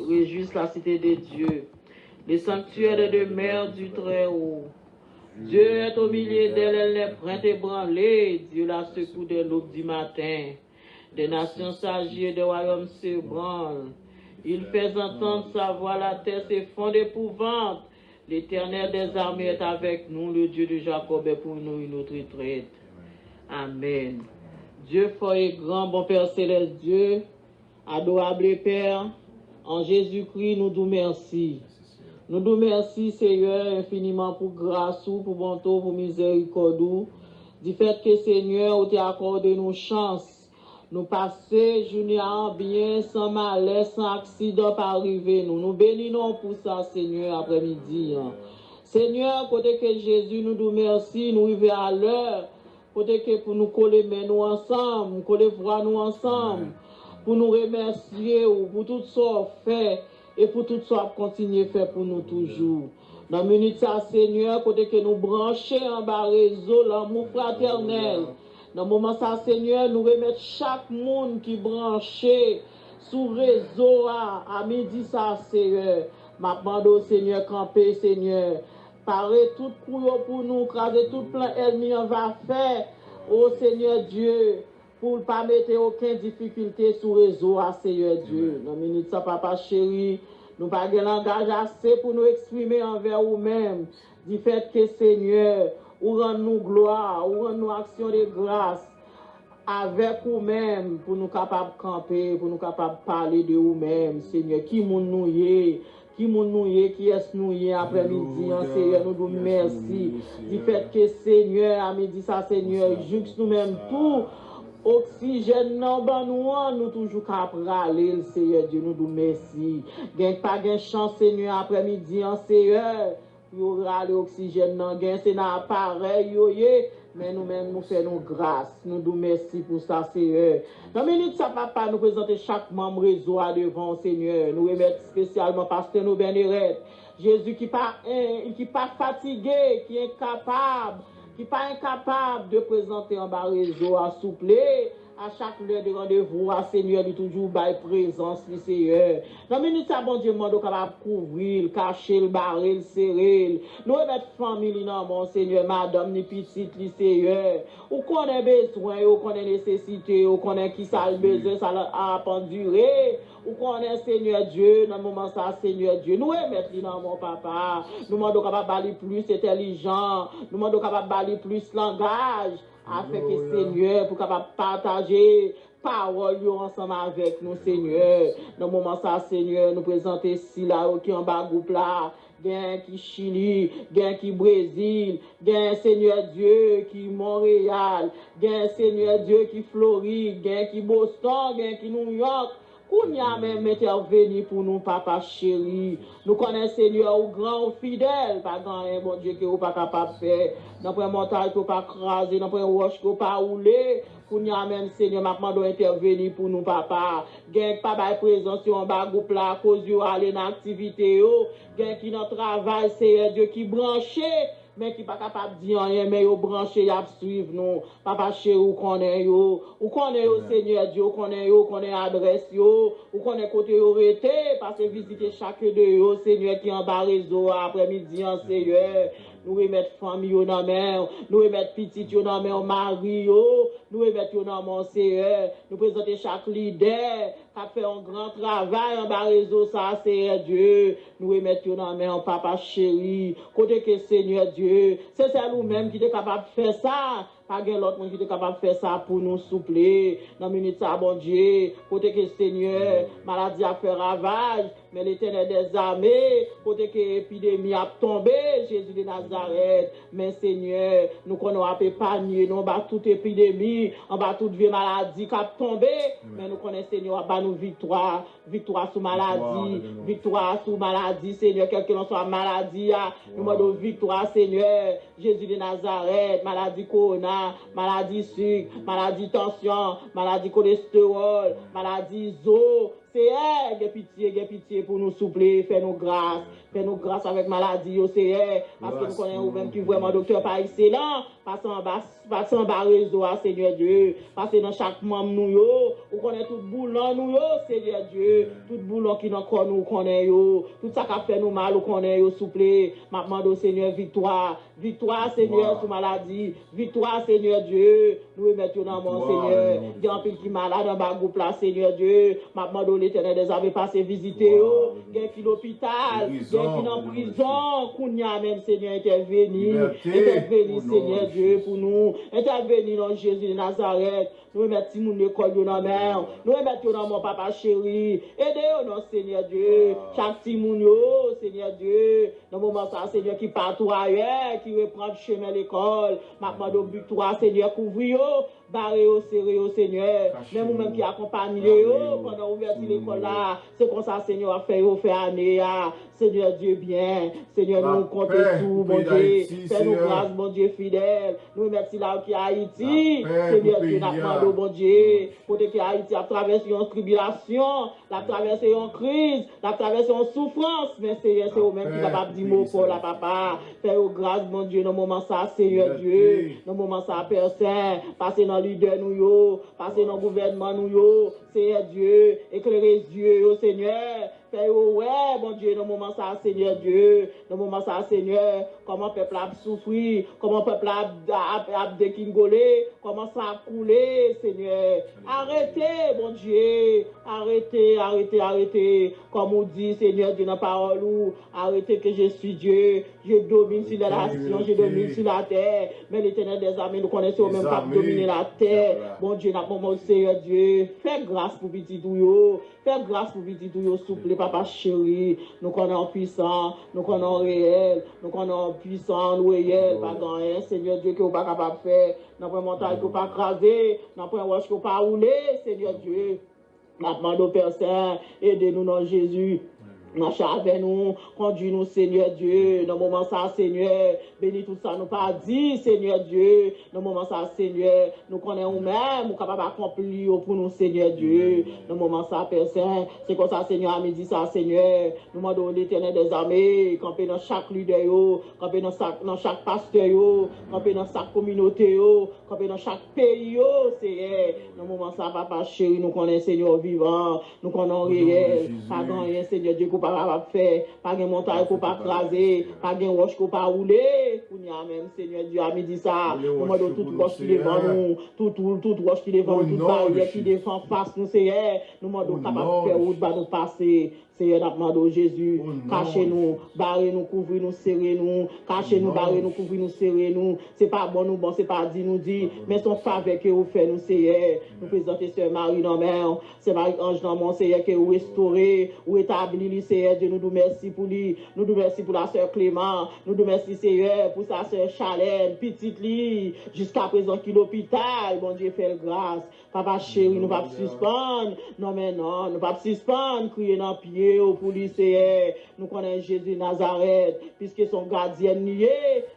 réjouissent la cité de Dieu, les sanctuaires de demeure du Très-Haut. Dieu est au milieu d'elle, elle n'est point ébranlée. Dieu la secoue de l'aube du matin. Des nations s'agissent, des royaumes se branlent. Il fait entendre sa voix, la terre se fond d'épouvante. L'Éternel des armées est avec nous, le Dieu de Jacob est pour nous une autre retraite. Amen. Dieu fort et grand, bon Père céleste Dieu, adorable Père, en Jésus-Christ, nous nous merci. Nous nous merci, Seigneur, infiniment pour grâce, pour bonté, pour miséricorde, du fait que, Seigneur, tu as accordé nos chances. Nous passer journée en bien, sans malheur, sans accident par arriver. Nous bénissons pour ça, Seigneur, après-midi. Seigneur, côté que Jésus nous nous merci, nous arrivons à l'heure. Côté que pour nous coller nous ensemble, coller voir nous ensemble, pour nous remercier pour tout ce qu'on fait et pour tout ce qu'on continue à faire pour nous toujours. Dans la minute ça, Seigneur, côté que nous brancher en bas réseau, l'amour fraternel. Dans le moment ça, Seigneur, nous remettre chaque monde qui branché sous réseau à midi ça, Seigneur. Ma bande, Seigneur, camper, Seigneur. Paré tout couillon pour nous, craser tout plein ennemi, on va faire, oh Seigneur Dieu, pour ne pas mettre aucune difficulté sur le réseau, à Seigneur Dieu. Dans la minute ça, papa chéri, nous pas de langage assez pour nous exprimer envers nous-mêmes, du fait que Seigneur, ou rend nous gloire, ou rend nous action de grâce, avec nous-mêmes, pour nous capables de camper, pour nous capables de parler de nous-mêmes, Seigneur, qui nous y est, qui nous y est, qui est nous y est après-midi, Seigneur, nous nous merci, du fait que Seigneur, à midi ça, Seigneur, juste nous-mêmes tout, oxygène non ban nous toujours qu'à râler, Seigneur Dieu, nous nous merci. Gagne pas gain chance, Seigneur, après-midi, Seigneur, pour râler oxygène non gain, c'est un appareil, mais nous-mêmes, nous faisons grâce. Nous nous merci pour ça, Seigneur. Dans minute, ça, papa, nous présenter chaque membre réseau à devant, Seigneur. Nous remettre spécialement Pasteur nous bénirette. Jésus qui pas fatigué, qui est incapable de présenter en bas réseau à soupler. À chaque heure de rendez-vous, à Seigneur, il toujours by présence, Seigneur. Dans minute, ça, bon Dieu, nous capable de couvrir, cacher, le barrer, le serrer. Nous remettre famille, non, mon Seigneur, madame, ni petite, Seigneur. Ou qu'on a besoin, ou qu'on a nécessité, ou qu'on a qui ça a besoin, ça a penduré. Ou qu'on a Seigneur Dieu, dans le moment ça, Seigneur Dieu. Nous remettre, non, mon papa. Nous demandons capable de parler plus intelligent. Nous demandons capable de parler plus langage. Afin que Seigneur, pour capable partager parole ensemble avec nous, Seigneur. Dans le moment ça, Seigneur, nous présenter si là, qui en bas groupe là, gain qui Chili, gain qui Brésil, gain Seigneur Dieu qui Montréal, gain Seigneur Dieu qui Floride, gain qui Boston, gain qui New York. Qu'on y a même intervenu pour nous, papa chéri. Nous connaissons Seigneur au grand, au fidèle. Pas grand, bon Dieu, que vous pas capable de faire. Dans une montagne, que vous pas craser. Dans une roche, que vous pas rouler. Qu'on y a même Seigneur, maintenant doit intervenir pour nous, papa. Gain pas de présence en bas groupe là, cause de aller dans l'activité. Gain qui dans le travail, Seigneur Dieu, qui branché. Mais qui pas capable de dire rien, mais yo branché, y suivre nous. Papa chéri, ou connaît yo, Seigneur Dieu, ou connaît adresse yo, ou connaît côté yo rete, parce que visiter chaque de yo, Seigneur, qui en bas réseau après-midi, Seigneur. Nous remettre famille yo dans main, nous remettre petit yo dans main, mari yo, nous remettre yo dans mon Seigneur, nous présenter chaque leader qui a fait un grand travail en bas réseau ça, Seigneur Dieu, nous remettre yo dans main, papa chéri, côté que Seigneur Dieu, c'est nous-mêmes qui est capable de faire ça. Pas de l'autre monde qui est capable de faire ça pour nous soupler. Dans la minute, ça, bon Dieu, côté que Seigneur, maladie a fait ravage, mais l'Éternel des armées, côté que l'épidémie a tombé, Jésus de Nazareth. Mais Seigneur, nous connaissons à épargner, nous bat toute épidémie, on bat toute vieille maladie qui a tombé, mais nous connaissons Seigneur, à nous victoire, victoire sous maladie, Seigneur, quelle que soit maladie, nous demandons victoire, Seigneur, Jésus de Nazareth, maladie corona. là, maladie sucre, maladie tension, maladie cholestérol, maladie zo. Seigneur, get pitié pour nous soupler, fais-nous grâce avec maladie, Seigneur, parce que nous connaissons même qui vraiment docteur pas excellent, passez en bas réseau, Seigneur Dieu, passez dans chaque membre nous yo, vous connaissez tout boulon nous yo, Seigneur Dieu, tout boulon qui nous connaît, nous connaît yo, tout ça qui fait nous mal, nous connaît yo, souple, m'a demandé Seigneur victoire, Seigneur sur maladie, victoire Seigneur Dieu, nous remettons dans mon Seigneur, il y a un peu qui malade dans bas groupe là, Seigneur Dieu, m'a demandé l'Éternel des armées passé visiter yo, gen qui l'hôpital, gen qui en prison, kounya même Seigneur intervenu, Seigneur Dieu pour nous, intervenu dans Jésus de Nazareth, nous remettons mon école dans la mer, nous remettons dans mon papa chéri, aidez-nous non Seigneur Dieu, chaque petit moun yo, Seigneur Dieu, dans le moment ça Seigneur qui partout ailleurs, qui reprend le chemin de l'école, ma demande victoire Seigneur couvre yo, barré au serré au Seigneur, même ou même qui accompagne yo pendant l'ouverture de l'école là, c'est comme ça Seigneur a fait année Seigneur Dieu bien, Seigneur nous comptons tout, bon Dieu, fais-nous grâce, bon Dieu fidèle, nous merci là qui Haïti, Seigneur Dieu n'a demandé bon Dieu, côté que Haïti a traversé une tribulation, a traversé une crise, a traversé une souffrance, mais Seigneur c'est au même qui va dire mot pour la papa, fais-nous grâce, bon Dieu, dans le moment ça Seigneur Dieu, dans le moment ça Père Saint, passez dans leader nous yo, passer dans le gouvernement nous yo, Seigneur Dieu, éclairez Dieu yo Seigneur, fais ouais bon Dieu dans le moment ça Seigneur Dieu, dans le moment ça Seigneur, comment peuple a souffri, comment peuple a dékingolé, comment ça a coulé Seigneur, arrêtez bon Dieu, arrêtez, comme on dit Seigneur Dieu dans la parole ou, arrêtez que je suis Dieu, je domine sur la nation, je domine sur la terre, mais l'Éternel des armées nous connaissons même pas dominer la terre, bon Dieu n'a pas mon Seigneur Dieu, fais grâce pour petit douyo, fais grâce pour petit douyo souple papa chéri, nous connaissons puissant, nous connaissons réel, nous connaissons puissant, nous réel, pas grand Seigneur Dieu que vous pas capable de faire, n'a pas montagne que vous pas craser, n'a pas roche que vous pas rouler, Seigneur Dieu, n'a pas de Père Saint, aidez-nous dans Jésus. Marche avec nous, conduis-nous, Seigneur Dieu, dans le moment ça, Seigneur, bénis tout ça, nous pas dit, Seigneur Dieu, dans le moment ça, Seigneur, nous connaissons nous-mêmes, nous capables d'accomplir pour nous, Seigneur Dieu, dans le moment ça, Père Saint, c'est comme ça, Seigneur, à midi ça, Seigneur, nous demandons l'Éternel des armées, camper dans chaque leader, camper dans chaque pasteur, camper dans chaque communauté, camper dans chaque pays, Seigneur, dans le moment ça, Papa chéri, nous connaissons, Seigneur vivant, nous connaissons réel, pas grand rien, Seigneur Dieu, pas faire, pas de montagne qu'on pas craser, pas de roche qu'on pas rouler, pour nous même Seigneur Dieu a dit ça, nous demandons toute roche qui défend nous, toute roche qui défend nous, toute barrière qui défend face nous Seigneur, nous demandons capable de faire route nous passer. Seigneur, nous demandons Jésus, cachez-nous, barrez-nous, couvrez-nous, serrez-nous, cachez-nous, barrez-nous, couvrez-nous, serrez-nous. C'est pas bon nous, bon, c'est pas dit nous dit, mais son faveur que vous faites nous, Seigneur. Nous présentons Sœur Marie dans mer, c'est Marie-Ange dans mon Seigneur, que vous restaurez, vous établissez, Seigneur Dieu, nous nous merci pour lui, nous nous merci pour la Sœur Clément, nous nous merci, Seigneur, pour sa Sœur Chalène, petite lit, jusqu'à présent qui l'hôpital, bon Dieu, fait grâce. Papa chéri, nous pas suspendre, non mais non, nous pas suspendre, crier dans pied. Au policier, nous connaissons Jésus de Nazareth, puisque son gardien nié,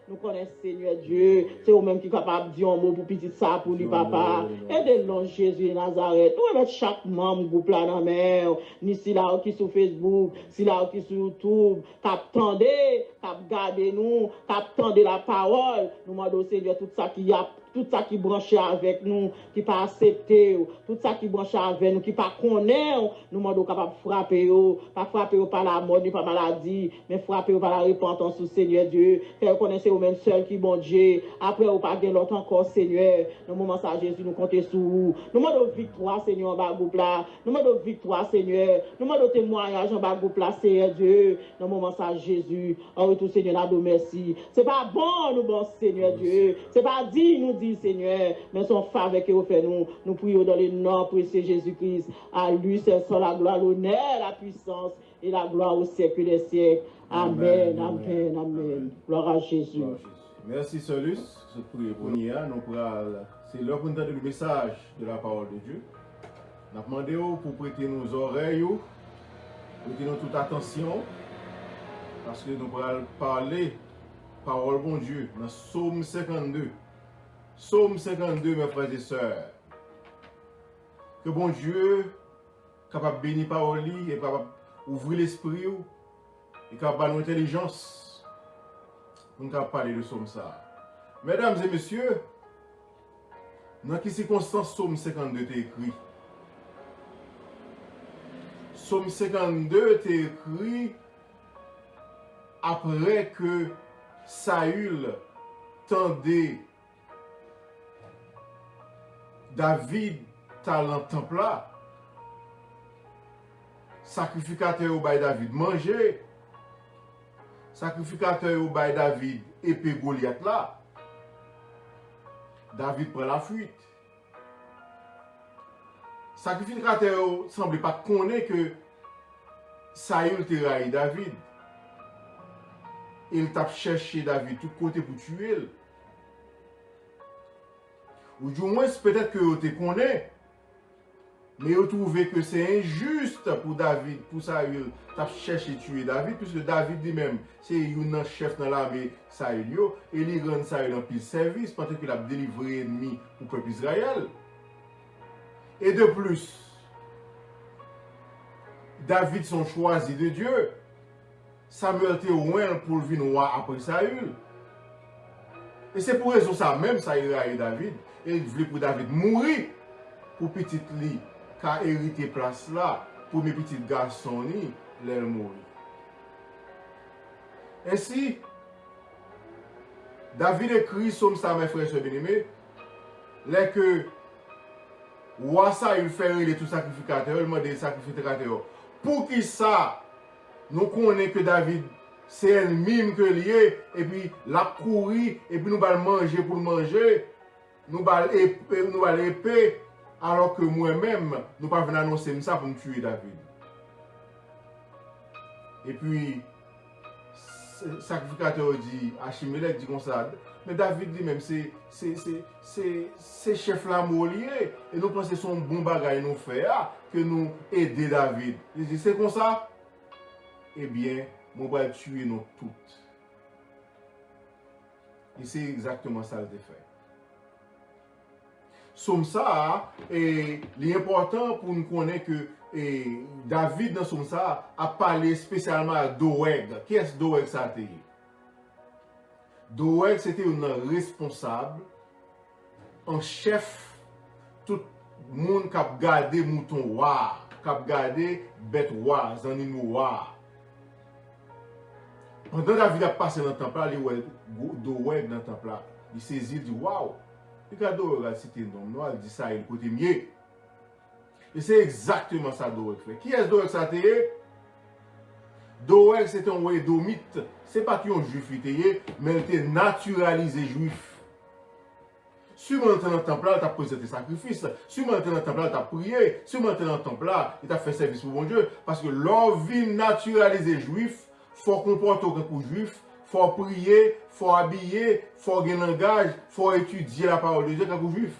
nous connaissons Seigneur Dieu, c'est vous-même qui est capable de dire un mot pour petit ça pour lui, papa. Aidez-nous Jésus de Nazareth. Nous mettons chaque membre groupe là dans la mer, ni si là qui sur Facebook, si là qui sur YouTube, qu'attendez, qu'attendez nous, qu'attendez la parole. Nous demandons Seigneur tout ça qui y a. Tout ça qui branche avec nous, qui pas accepté, tout ça qui branche avec nous, qui pas connaît, nous demandons capable de frapper, pas frapper par la mort ni par la maladie, mais frapper par la repentance au Seigneur Dieu. Faire connaître au même seul qui bon Dieu. Après, ou pas l'autre encore, Seigneur. Dans le moment ça, Jésus, nous comptons sur vous. Nous demandons victoire, Seigneur, en bas groupe là. Nous demandons victoire, Seigneur. Nous demandons témoignage en bas groupe là, Seigneur Dieu. Dans le moment ça, Jésus. En retour, Seigneur, nous merci. C'est pas bon, nous bon, Seigneur Dieu. C'est pas dit, nous dit, Seigneur, mais son faveur que vous faites nous prions dans le nom précieux Jésus-Christ. À lui, c'est sans la gloire, l'honneur, la puissance et la gloire au siècle des siècles. Amen, amen, amen. Gloire à Jésus. Merci Solus, je prie pour nous. C'est l'heure pour nous donner le message de la parole de Dieu. Nous demandons pour prêter nos oreilles, prêter nous toute attention, parce que nous allons parler parole bon Dieu dans Psaume 52. Psaume 52, mes frères et sœurs. Que bon Dieu, capable de bénir parole et capable d'ouvrir l'esprit et capable de l'intelligence, nous capable parler de Psaume ça. Mesdames et messieurs, dans quelles circonstances Psaume 52 est écrit? Psaume 52 est écrit après que Saül tendait David dans le temple là, sacrificateur au bail David manger, sacrificateur au bail David épée Goliath là, David prend la fuite. Sacrificateur semble pas connaître que Saül te raille David. Il t'a cherché David tout côté pour tuer. Ou du moins peut-être que vous te connaissez, mais vous trouvez que c'est injuste pour David, pour Saül, t'a cherché tuer David, puisque David lui-même, c'est un chef dans l'armée Saül, et il rend Saül en pile service, pendant qu'il a délivré l'ennemi pour le peuple Israël. Et de plus, David son choisi de Dieu, Samuel était loin pour le venir roi après Saül. Et c'est pour raison ça même, Saül a eu David. Et il voulait pour David mourir pour petit lit, car hérité place là, pour mes petits garçons, les mourir. Ainsi, David écrit Psaume ça, mes frères et bien-aimés, les que roi Saül fait les tout sacrificateurs, il demande des sacrificateurs. Pour qui ça, nous connaissons que David, c'est un mime que lié, et puis la courir, et puis nous allons manger pour manger, nous allons épée, alors que moi-même, nous ne pouvons pas annoncer ça pour me tuer David. Et puis, le sacrificateur dit, Achimelech dit comme ça, mais David lui-même, c'est chef la lié, et nous pensons que c'est un bon bagage nous fait, que nous aider David. Il dit, c'est comme ça? Eh bien, on va tuer nous toutes. Et c'est exactement ça le fait. Somme ça, l'important pour nous connaître que David dans Somme ça a parlé spécialement à Doeg. Qui est-ce Doeg ça a été? Doeg c'était un responsable, un chef, tout le monde qui a gardé mouton roi, qui a gardé bête roi, animaux roi. Pendant David a passé dans le temple, il voit Doeg dans le temple, il saisit, il dit waouh. Regardez, c'était un homme noir, il dit ça, il côté mieux. Et c'est exactement ça Doeg fait. Qui est-ce Doeg ça a été? Doeg c'était un roi édomite. C'est pas qu'il y a un juif, mais il était naturalisé juif. Si vous entrez dans le temple, il t'a présenté des sacrifices. Si vous entrez dans le temple, il t'a prié. Si vous entrez dans le temple, il t'a fait service pour mon Dieu. Parce que l'envie naturalisé juif, il faut comporter comme juif. Il faut prier, il faut habiller, il faut avoir un langage, il faut étudier la parole de Dieu comme juif.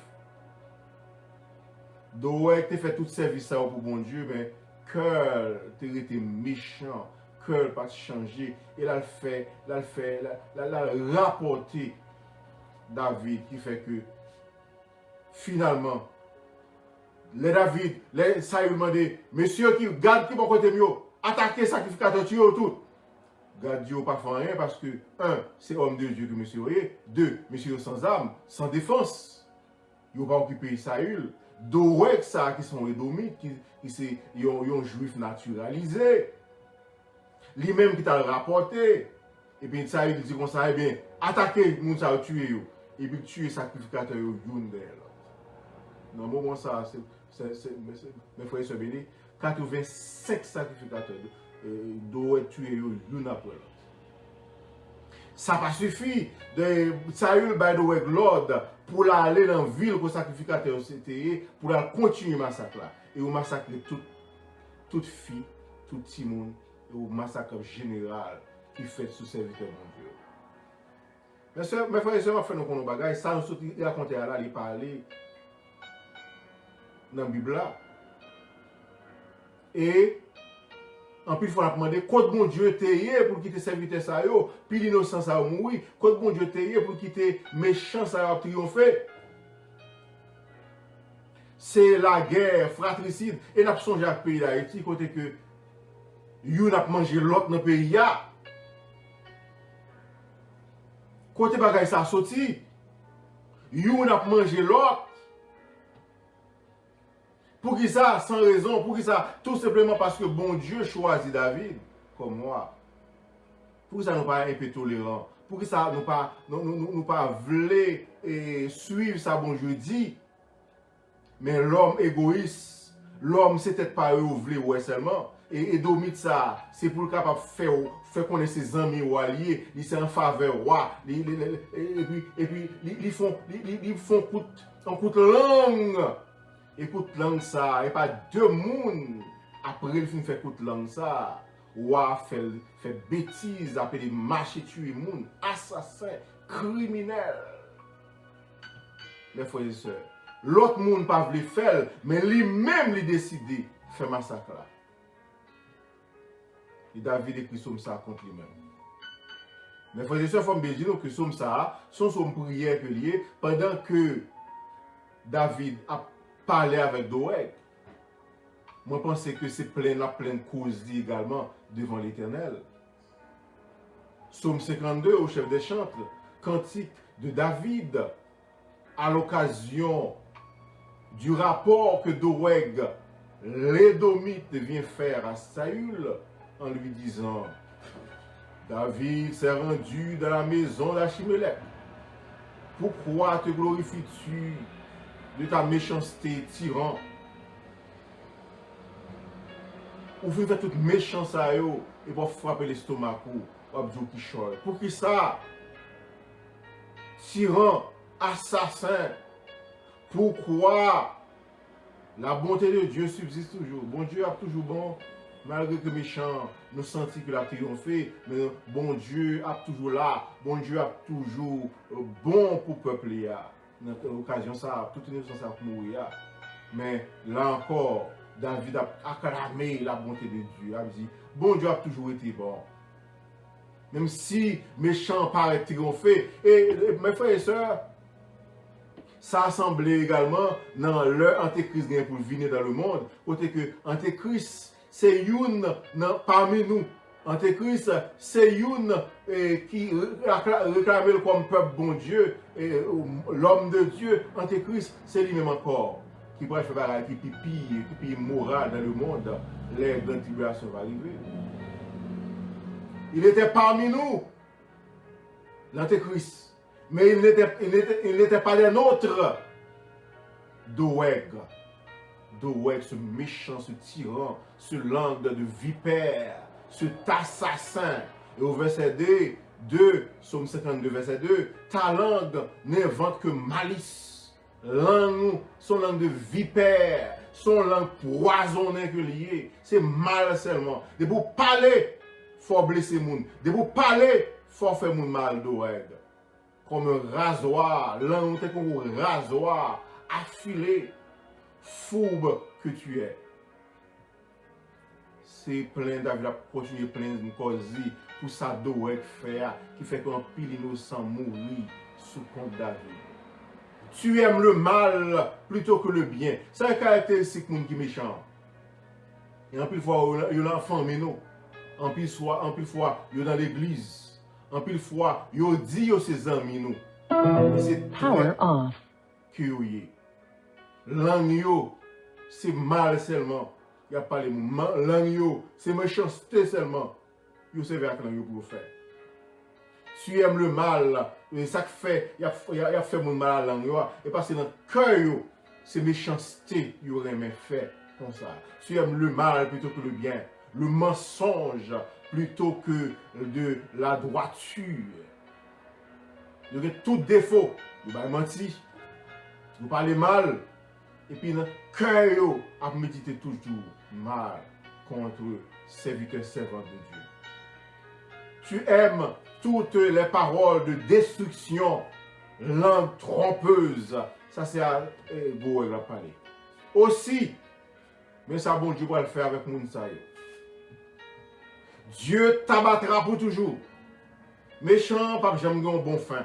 Doeg te fait tout service pour bon Dieu, mais cœur te été méchant, cœur pas changé. Et là, il rapporté David qui fait que finalement, les David, les Saül demandé, monsieur qui garde qui va côté mieux, attaquer sacrificateur, tuer tout. Garde Dieu pas fait rien parce que, un, c'est homme de Dieu que monsieur est, deux, monsieur sans âme, sans défense. Il va pas occuper Saül. Doeg ça qui sont édomites, qui sont un juif naturalisé. Lui-même qui t'a rapporté. Et puis Saül dit comme ça, eh bien, attaquer, nous ça tuer yo. Et puis tuer sacrificateur yo youn de l'autre. Dans le moment ça, mes frères et sœurs bénis, 85 sacrificateurs Doeg tuer yo youn après l'autre. Ça pas suffi de Saül by Doeg l'ordre pour aller dans la ville pour sacrificateur c'était pour continuer le massacre là. Et au massacre toute fille, tout petit monde, et au massacre général qui fait sous serviteur de Dieu. Mes frères et sœurs, on fait nos bagages, ça nous raconte là, il parlait dans la Bible là. Et en plus, il faut demander, quand bon Dieu t'aie pour quitter serviteur ça yo, puis l'innocence a mouru, quand bon Dieu t'aie pour quitter méchant ça a triomphé. c'est la guerre, fratricide. Et nous avons songé à pays d'Haïti, côté que nous avons mangé l'autre dans le pays. Côté bagay ça sorti, nous avons mangé l'autre. Pour qui ça? Sans raison. Pour qui ça? Tout simplement parce que bon Dieu choisit David comme moi. Pour ça, nous ne pas un peu tolérants. Pour que ça, nous pas voulons suivre ça, bon Dieu dit. Mais l'homme égoïste, l'homme, c'est peut-être pas eux ou voulez ouais seulement. Et domite ça, c'est pour le capable faire connaître ses amis ou alliés, ils sont en faveur, et puis ils font un coup de langue. Écoute langue ça, et pas deux mounes après le film fait coup de langue ça. Fait bêtise, appelé marcher tuer moun, assassin, criminel. Mes frères et sœurs, l'autre monde pas voulu faire, mais lui-même lui décidé de faire massacre là. Et David écrit somme ça contre lui-même. Mes frères et sœurs, il faut me dire que somme ça, son prière que lié pendant que David a parlé avec Doeg. Moi, je pense que c'est plein cause également devant l'Éternel. Psaume 52 au chef des chantres, cantique de David, à l'occasion du rapport que Doeg, l'Édomite, vient faire à Saül, en lui disant, David s'est rendu dans la maison d'Achimélec. Pourquoi te glorifies-tu de ta méchanceté, tyran? Ou vous faites toute méchance à eux et pour frapper l'estomac ou abdou qui chore. Pour qui ça? Tyran, assassin. Pourquoi? La bonté de Dieu subsiste toujours. Bon Dieu est toujours bon. Malgré que méchant, nous sentons qu'il a triomphé, mais bon Dieu est toujours là. Bon Dieu est toujours bon pour le peuple. Dans l'occasion, ça, toute une innocence a mourir. Mais là encore, David a acclamé la bonté de Dieu. Il a dit, bon Dieu a toujours été bon. Même si méchant paraît triompher. Et mes frères et sœurs, ça a semblé également dans leur antéchrist pour venir dans le monde. Côté que antéchrist, c'est une parmi nous. Antéchrist, c'est une qui réclame comme peuple bon Dieu, l'homme de Dieu. Antéchrist, c'est lui-même encore. Qui pourrait faire pareil, qui pipi moral dans le monde, les grandes tribulations vont arriver. Il était parmi nous, l'Antéchrist, mais il n'était pas les nôtres. Doeg, ce méchant, ce tyran, ce langue de vipère, cet assassin. Et au verset 2, Psaume 52, verset 2, ta langue n'invente que malice. Langue, son langue de vipère, son langue poisonnée que liée, c'est mal seulement. De vous parler, il faut blesser les gens. De vous parler, il faut faire mal d'oreille. Comme un rasoir, langue comme un rasoir, affilé, fourbe que tu es. C'est plein David a continué plein de causes pour ça d'oreille faire, qui fait qu'un pile innocent mourir sous compte David. Tu aimes le mal plutôt que le bien. C'est un caractéristique qui est méchant. Et en plus fois, il y a l'enfant, mais non. En plus fois, il y a dans l'église. En plus fois, il y a dit à ses amis, nous. C'est power off. Curieux. Langue, c'est mal seulement. Il n'y a pas les mots. Langue, c'est méchanceté seulement. Il y a vers langue pour faire. Tu aimes le mal, et ça fait, il a fait mon mal à la langue, et parce que dans le cœur, c'est méchanceté, il aurait même fait comme ça. Tu aimes le mal plutôt que le bien, le mensonge plutôt que de la droiture. Il y a tout défaut, vous avez menti, vous parlez mal, et puis dans le cœur, à méditer toujours mal contre serviteur servant de Dieu. Tu aimes toutes les paroles de destruction, langue trompeuse. Ça, c'est à Boé va parler. Aussi, mais ça, bon Dieu va le faire avec Mounsa. Dieu t'abattra pour toujours. Méchant, pas jamais bon fin.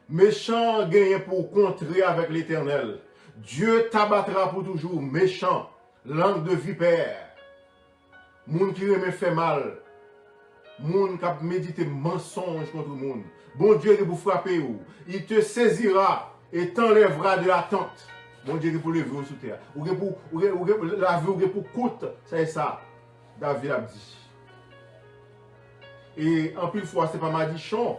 Méchant, gagne pour contrer avec l'Éternel. Dieu t'abattra pour toujours, méchant, langue de vipère, moun qui remet fait mal, moun qui a médité mensonge contre le monde. Bon Dieu qui pour frapper ou, il te saisira et t'enlèvera de la tente. Bon Dieu qui pour lever sous terre. Ou pour la vie ou pour coûte, c'est ça. David a dit. Et en plus fois, c'est pas Madichon,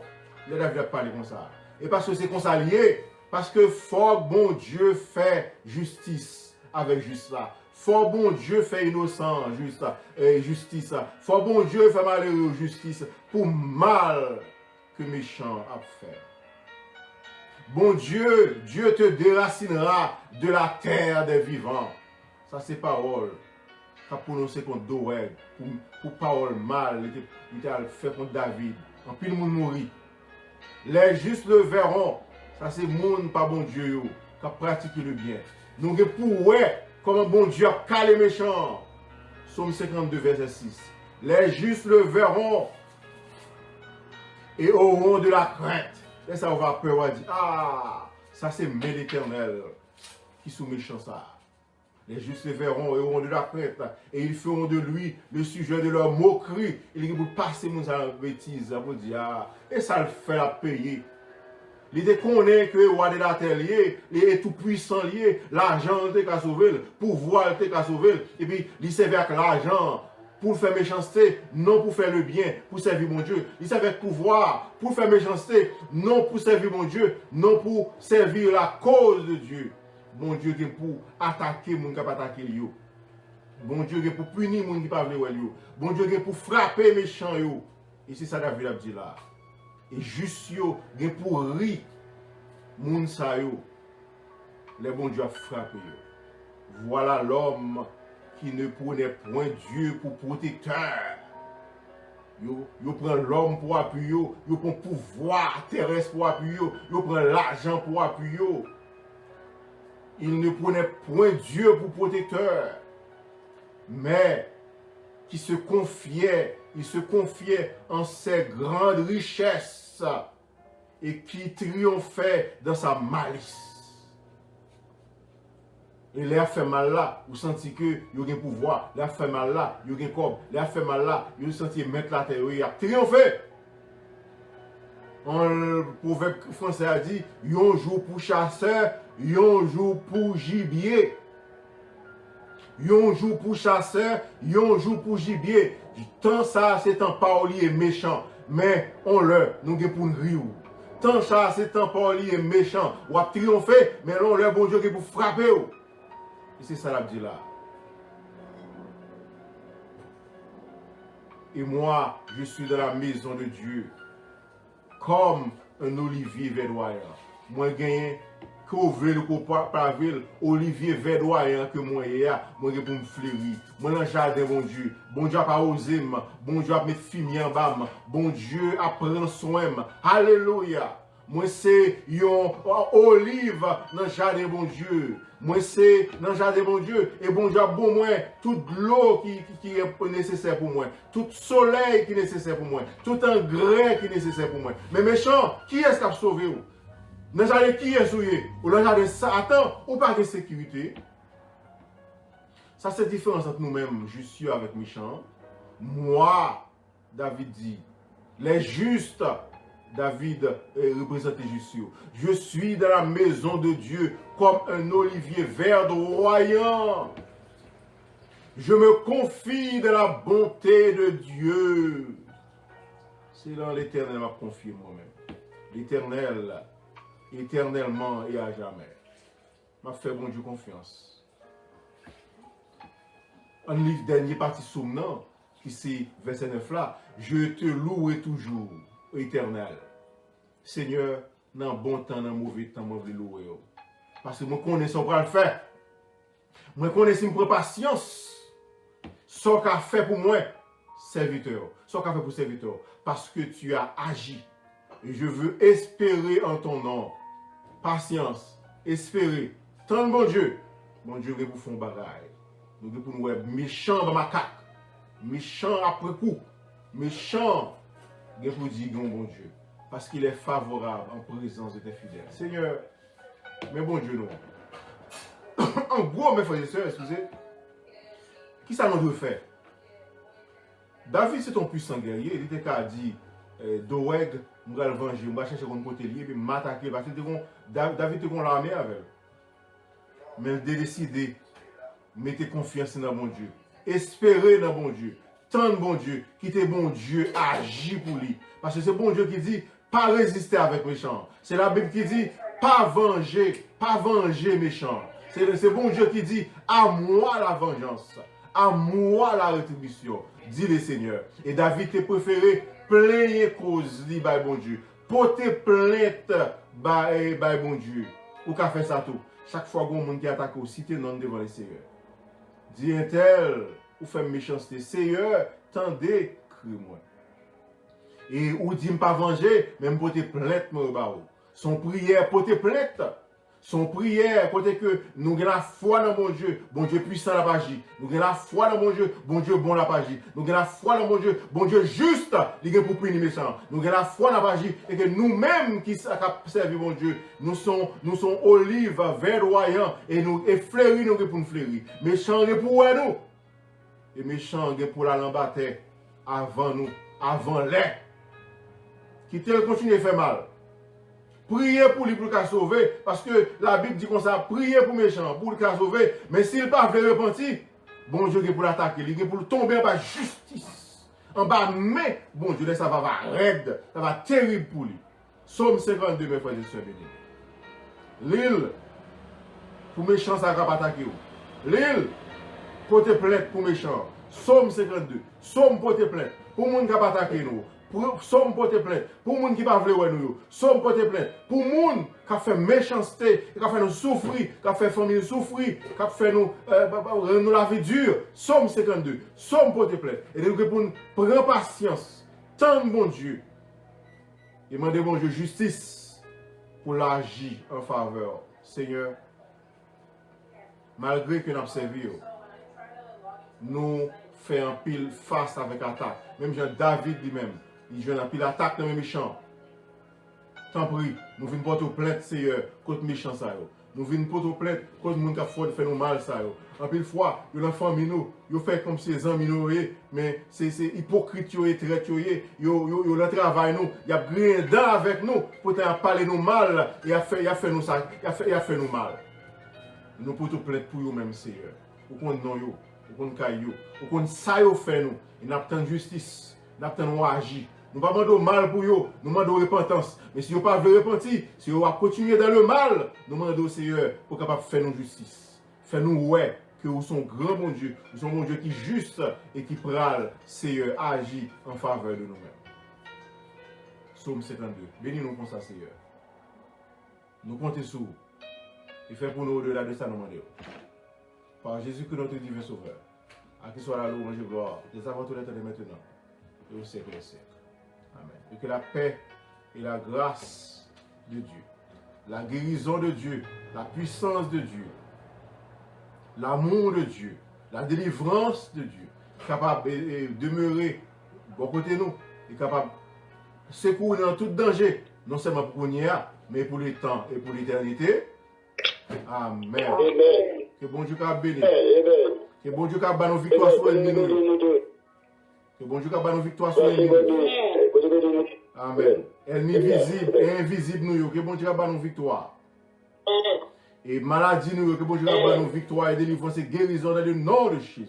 David a parlé comme ça. Et parce que c'est comme ça lié, parce que fort bon Dieu fait justice avec juste là. Fort bon Dieu fait innocent justice. Fort bon Dieu fait malheureux justice pour mal que méchant a fait. Bon Dieu, Dieu te déracinera de la terre des vivants. Ça c'est parole. Qu'a prononcé contre Doeg, pour parole mal, il a fait contre David. En plus, le monde mourit. Les justes le verront. Ça, c'est monde pas bon Dieu qui a pratiqué le bien. Nous pour ouais, comment bon Dieu a calé méchant. Psaume 52, verset 6. Les justes le verront et auront de la crainte. Et ça, on va peur, on va dire, ah, ça c'est l'Éternel qui sous méchant ça. Les justes le verront et auront de la crainte. Et ils feront de lui le sujet de leur moquerie. Ils vont passer mon bêtise. Pour dire, ah, et ça le fait la payer. L'idée qu'on est que le roi de la terre lié, est tout puissant lié, l'argent est qu'à sauver, le pouvoir est qu'à sauver. Et puis, il sert avec l'argent pour faire méchanceté, non pour faire le bien, pour servir mon Dieu. Il sert avec pouvoir pour faire méchanceté, non pour servir mon Dieu, non pour servir la cause de Dieu. Bon Dieu qui est pour attaquer les gens qui n'ont pas attaqué lui. Bon Dieu qui est pour punir les gens qui n'ont pas voulu lui. Bon Dieu qui est pour frapper les méchants. Et c'est ça David a dit là. Et juste yo, qui est pour rire les gens les bon Dieu a frappé. Voilà l'homme qui ne prenait point Dieu pour protecteur. Yo prend l'homme pour appui, yo prend pouvoir terrestre pour appui, yo prend l'argent pour appui. Il ne prenait point Dieu pour protecteur, mais qui se confiait, il se confiait en ses grandes richesses et qui triomphait dans sa malice. Et il a fait mal là, vous sentez que il y a un pouvoir, il a fait mal là, il y a un corps, il a fait mal là, il sentez mettre la terre, il a triomphé. Le proverbe français a dit, yon jour pour chasseur, yon jour pour gibier. Yon jour pour chasseur, yon jour pour gibier. Tant ça, c'est un parolier méchant, mais on le, nous avons pour nous rire. Tant ça, c'est un parolier méchant, ou a triomphé, mais on le bon Dieu qui pour frapper. Et c'est ça la dit là. Et moi, je suis dans la maison de Dieu. Comme un olivier verdoyant. Moi, gagne, couvrir le olivier verdoyant que moi, moi, pour me fleurir. Moi, dans le jardin, bon Dieu. Bon Dieu a pas osé, bon Dieu a mis fumier en bas. Bon Dieu a pris soin. Alléluia. Moi, c'est une olive dans le jardin, bon Dieu. Moi, c'est dans le jardin, bon Dieu. Et bon Dieu a bon moi toute l'eau qui est nécessaire pour moi. Tout soleil qui est nécessaire pour moi. Tout engrais qui est nécessaire pour moi. Mais méchant, qui est-ce qui a sauvé vous? Dans le jardin, qui est souillé? Ou dans le jardin, Satan, ou pas de sécurité? Ça, c'est la différence entre nous-mêmes, juste avec méchant. Moi, David dit, les justes, David représentait juste. Je suis dans la maison de Dieu comme un olivier verdoyant. Je me confie dans la bonté de Dieu. C'est là l'Éternel m'a confié moi-même. L'Éternel, éternellement et à jamais, m'a fait bon Dieu confiance. Un livre dernier parti soumnant, qui c'est verset 9 là, je te louerai toujours. Éternel, Seigneur, dans bon temps, dans mauvais temps, moi je louer. Parce que moi connais ce qu'on va le faire. Moi connais si je prends patience. Ce qu'a fait pour moi, serviteur. Ce qu'a fait pour serviteur. Parce que tu as agi. Et je veux espérer en ton nom. Patience, espérer. Tant bon Dieu. Bon Dieu, vous font bagaille. Nous devons nous être méchants dans ma caque. Méchants après coup. Méchants. Je vous dis, bon Dieu, parce qu'il est favorable en présence de tes fidèles. Seigneur, mais bon Dieu, nous, en gros, mes frères et sœurs, excusez, qui ça nous doit faire? David, c'est ton puissant guerrier. Il était qu'à dire, Doeg, nous allons venger, nous allons chercher un côté lié, puis m'attaquer, parce que David était l'armée avec elle. Mais il a décidé, mettez confiance dans mon Dieu. Espérez dans mon Dieu. Tant bon Dieu, quittez bon Dieu, agit pour lui. Parce que c'est bon Dieu qui dit, pas résister avec méchant. C'est la Bible qui dit, pas venger méchant. C'est bon Dieu qui dit, à moi la vengeance, à moi la rétribution, dit le Seigneur. Et David t'a préféré plaigner cause, dit by bon Dieu. Porter plainte by bon Dieu. Ou qu'a fait ça tout. Chaque fois qu'on monde qui attaque au cité non devant le Seigneur. Dit un tel, ou fait méchanceté, Seigneur, tendez, crie-moi. Et ou dit pas venger, même porter plainte, moi, son prière, porter plainte. Son prière, côté que nous avons la foi dans mon Dieu puissant la pagi. Nous avons la foi dans mon Dieu bon la pagi. Nous avons la foi dans mon Dieu juste, il est pour punir méchant. Nous avons la foi dans la pagi et que nous-mêmes qui servons mon Dieu, nous sommes olives verdoyants et nous et fleuris nous pour nous fleurir. Méchant est pour nous. Et méchant est pour la lambater avant nous, avant les. Qui te continue à faire mal. Priez pour lui pour le sauver, parce que la Bible dit comme ça, priez pour méchant, pour le sauver, mais s'il ne pas veut repentir, bon Dieu est pour l'attaquer, il est pour tomber en bas justice. En bas, mais bon Dieu, ça va raide, ça va terrible pour lui. Somme 52, mes frères et sœurs bénis. L'île, pour méchant, ça va attaquer. L'île, porter plainte pour méchant. Somme 52, somme porter plainte, pour le monde qui va attaquer nous. Somme porter plainte pour les gens qui ne veulent pas nous. Somme porter plainte pour les gens qui ont fait méchanceté, qui ont fait nous souffrir, qui ont fait famille souffrir, qui ont fait nous la vie dure. Somme 52. Somme porter plainte. Et nous devons prendre patience. Tant bon Dieu. Et demander bon Dieu justice pour l'agir en faveur. Seigneur, malgré que nous avons servi, nous faisons un pile face avec l'attaque. Même Jean David lui-même. Il joue un pile d'attaque dans les méchants. Tant pis, nous venons porter plainte, Seigneur, contre les méchants. Nous venons porter plainte contre les gens qui font nous mal. En pile fois, ils ont famille nous, ils font comme si les amis nous, mais c'est hypocrite, ils traitent, ils ont travail nous, ils ont grillé dedans avec nous pour parler nous mal, et a fait nous ça, il a fait nous mal. Nous portons plainte pour nous-mêmes, Seigneur. Pour qu'on nous, pour qu'on caillou, pour qu'on ça fait nous, et nous attendons justice, nous attendons agir. Nous ne demandons pas mal pour eux, nous demandons repentance. Mais si vous ne pas repentir, si vous continuer dans le mal, nous demandons au Seigneur pour capable faire nous justice. Fais-nous ouais que vous sommes grand bon Dieu, vous sommes mon Dieu qui est juste et qui pral, Seigneur, agit en faveur de nous-mêmes. Psaume 52. Bénis-nous pour ça, Seigneur. Nous comptons sur vous. Et fais pour nous au-delà de ça, nous demandons. Par Jésus que notre divin Sauveur. À qui soit la louange et gloire, des avant tout l'état de maintenant et au siècle des siècles. Amen. Et que la paix et la grâce de Dieu, la guérison de Dieu, la puissance de Dieu, l'amour de Dieu, la délivrance de Dieu, capable de demeurer bon côté nous, et capable de secourir dans tout danger, non seulement pour nous, mais pour le temps et pour l'éternité. Amen. Amen. Que bon Dieu soit béni. Amen. Que bon Dieu soit béni nos victoires sur l'ennemi. Que bon Dieu soit béni nos victoires sur l'ennemi. Amen. Ennemi visible et invisible nous, que bon Dieu soit béni nos victoires. Et maladie nous, que bon Dieu soit béni nos victoires et délivrance et guérison dans le nom de Jésus.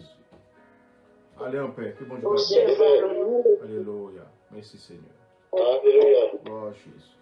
Allez en paix. Que bon Dieu soit béni. Alléluia. Merci Seigneur. Alléluia. Oh Jésus.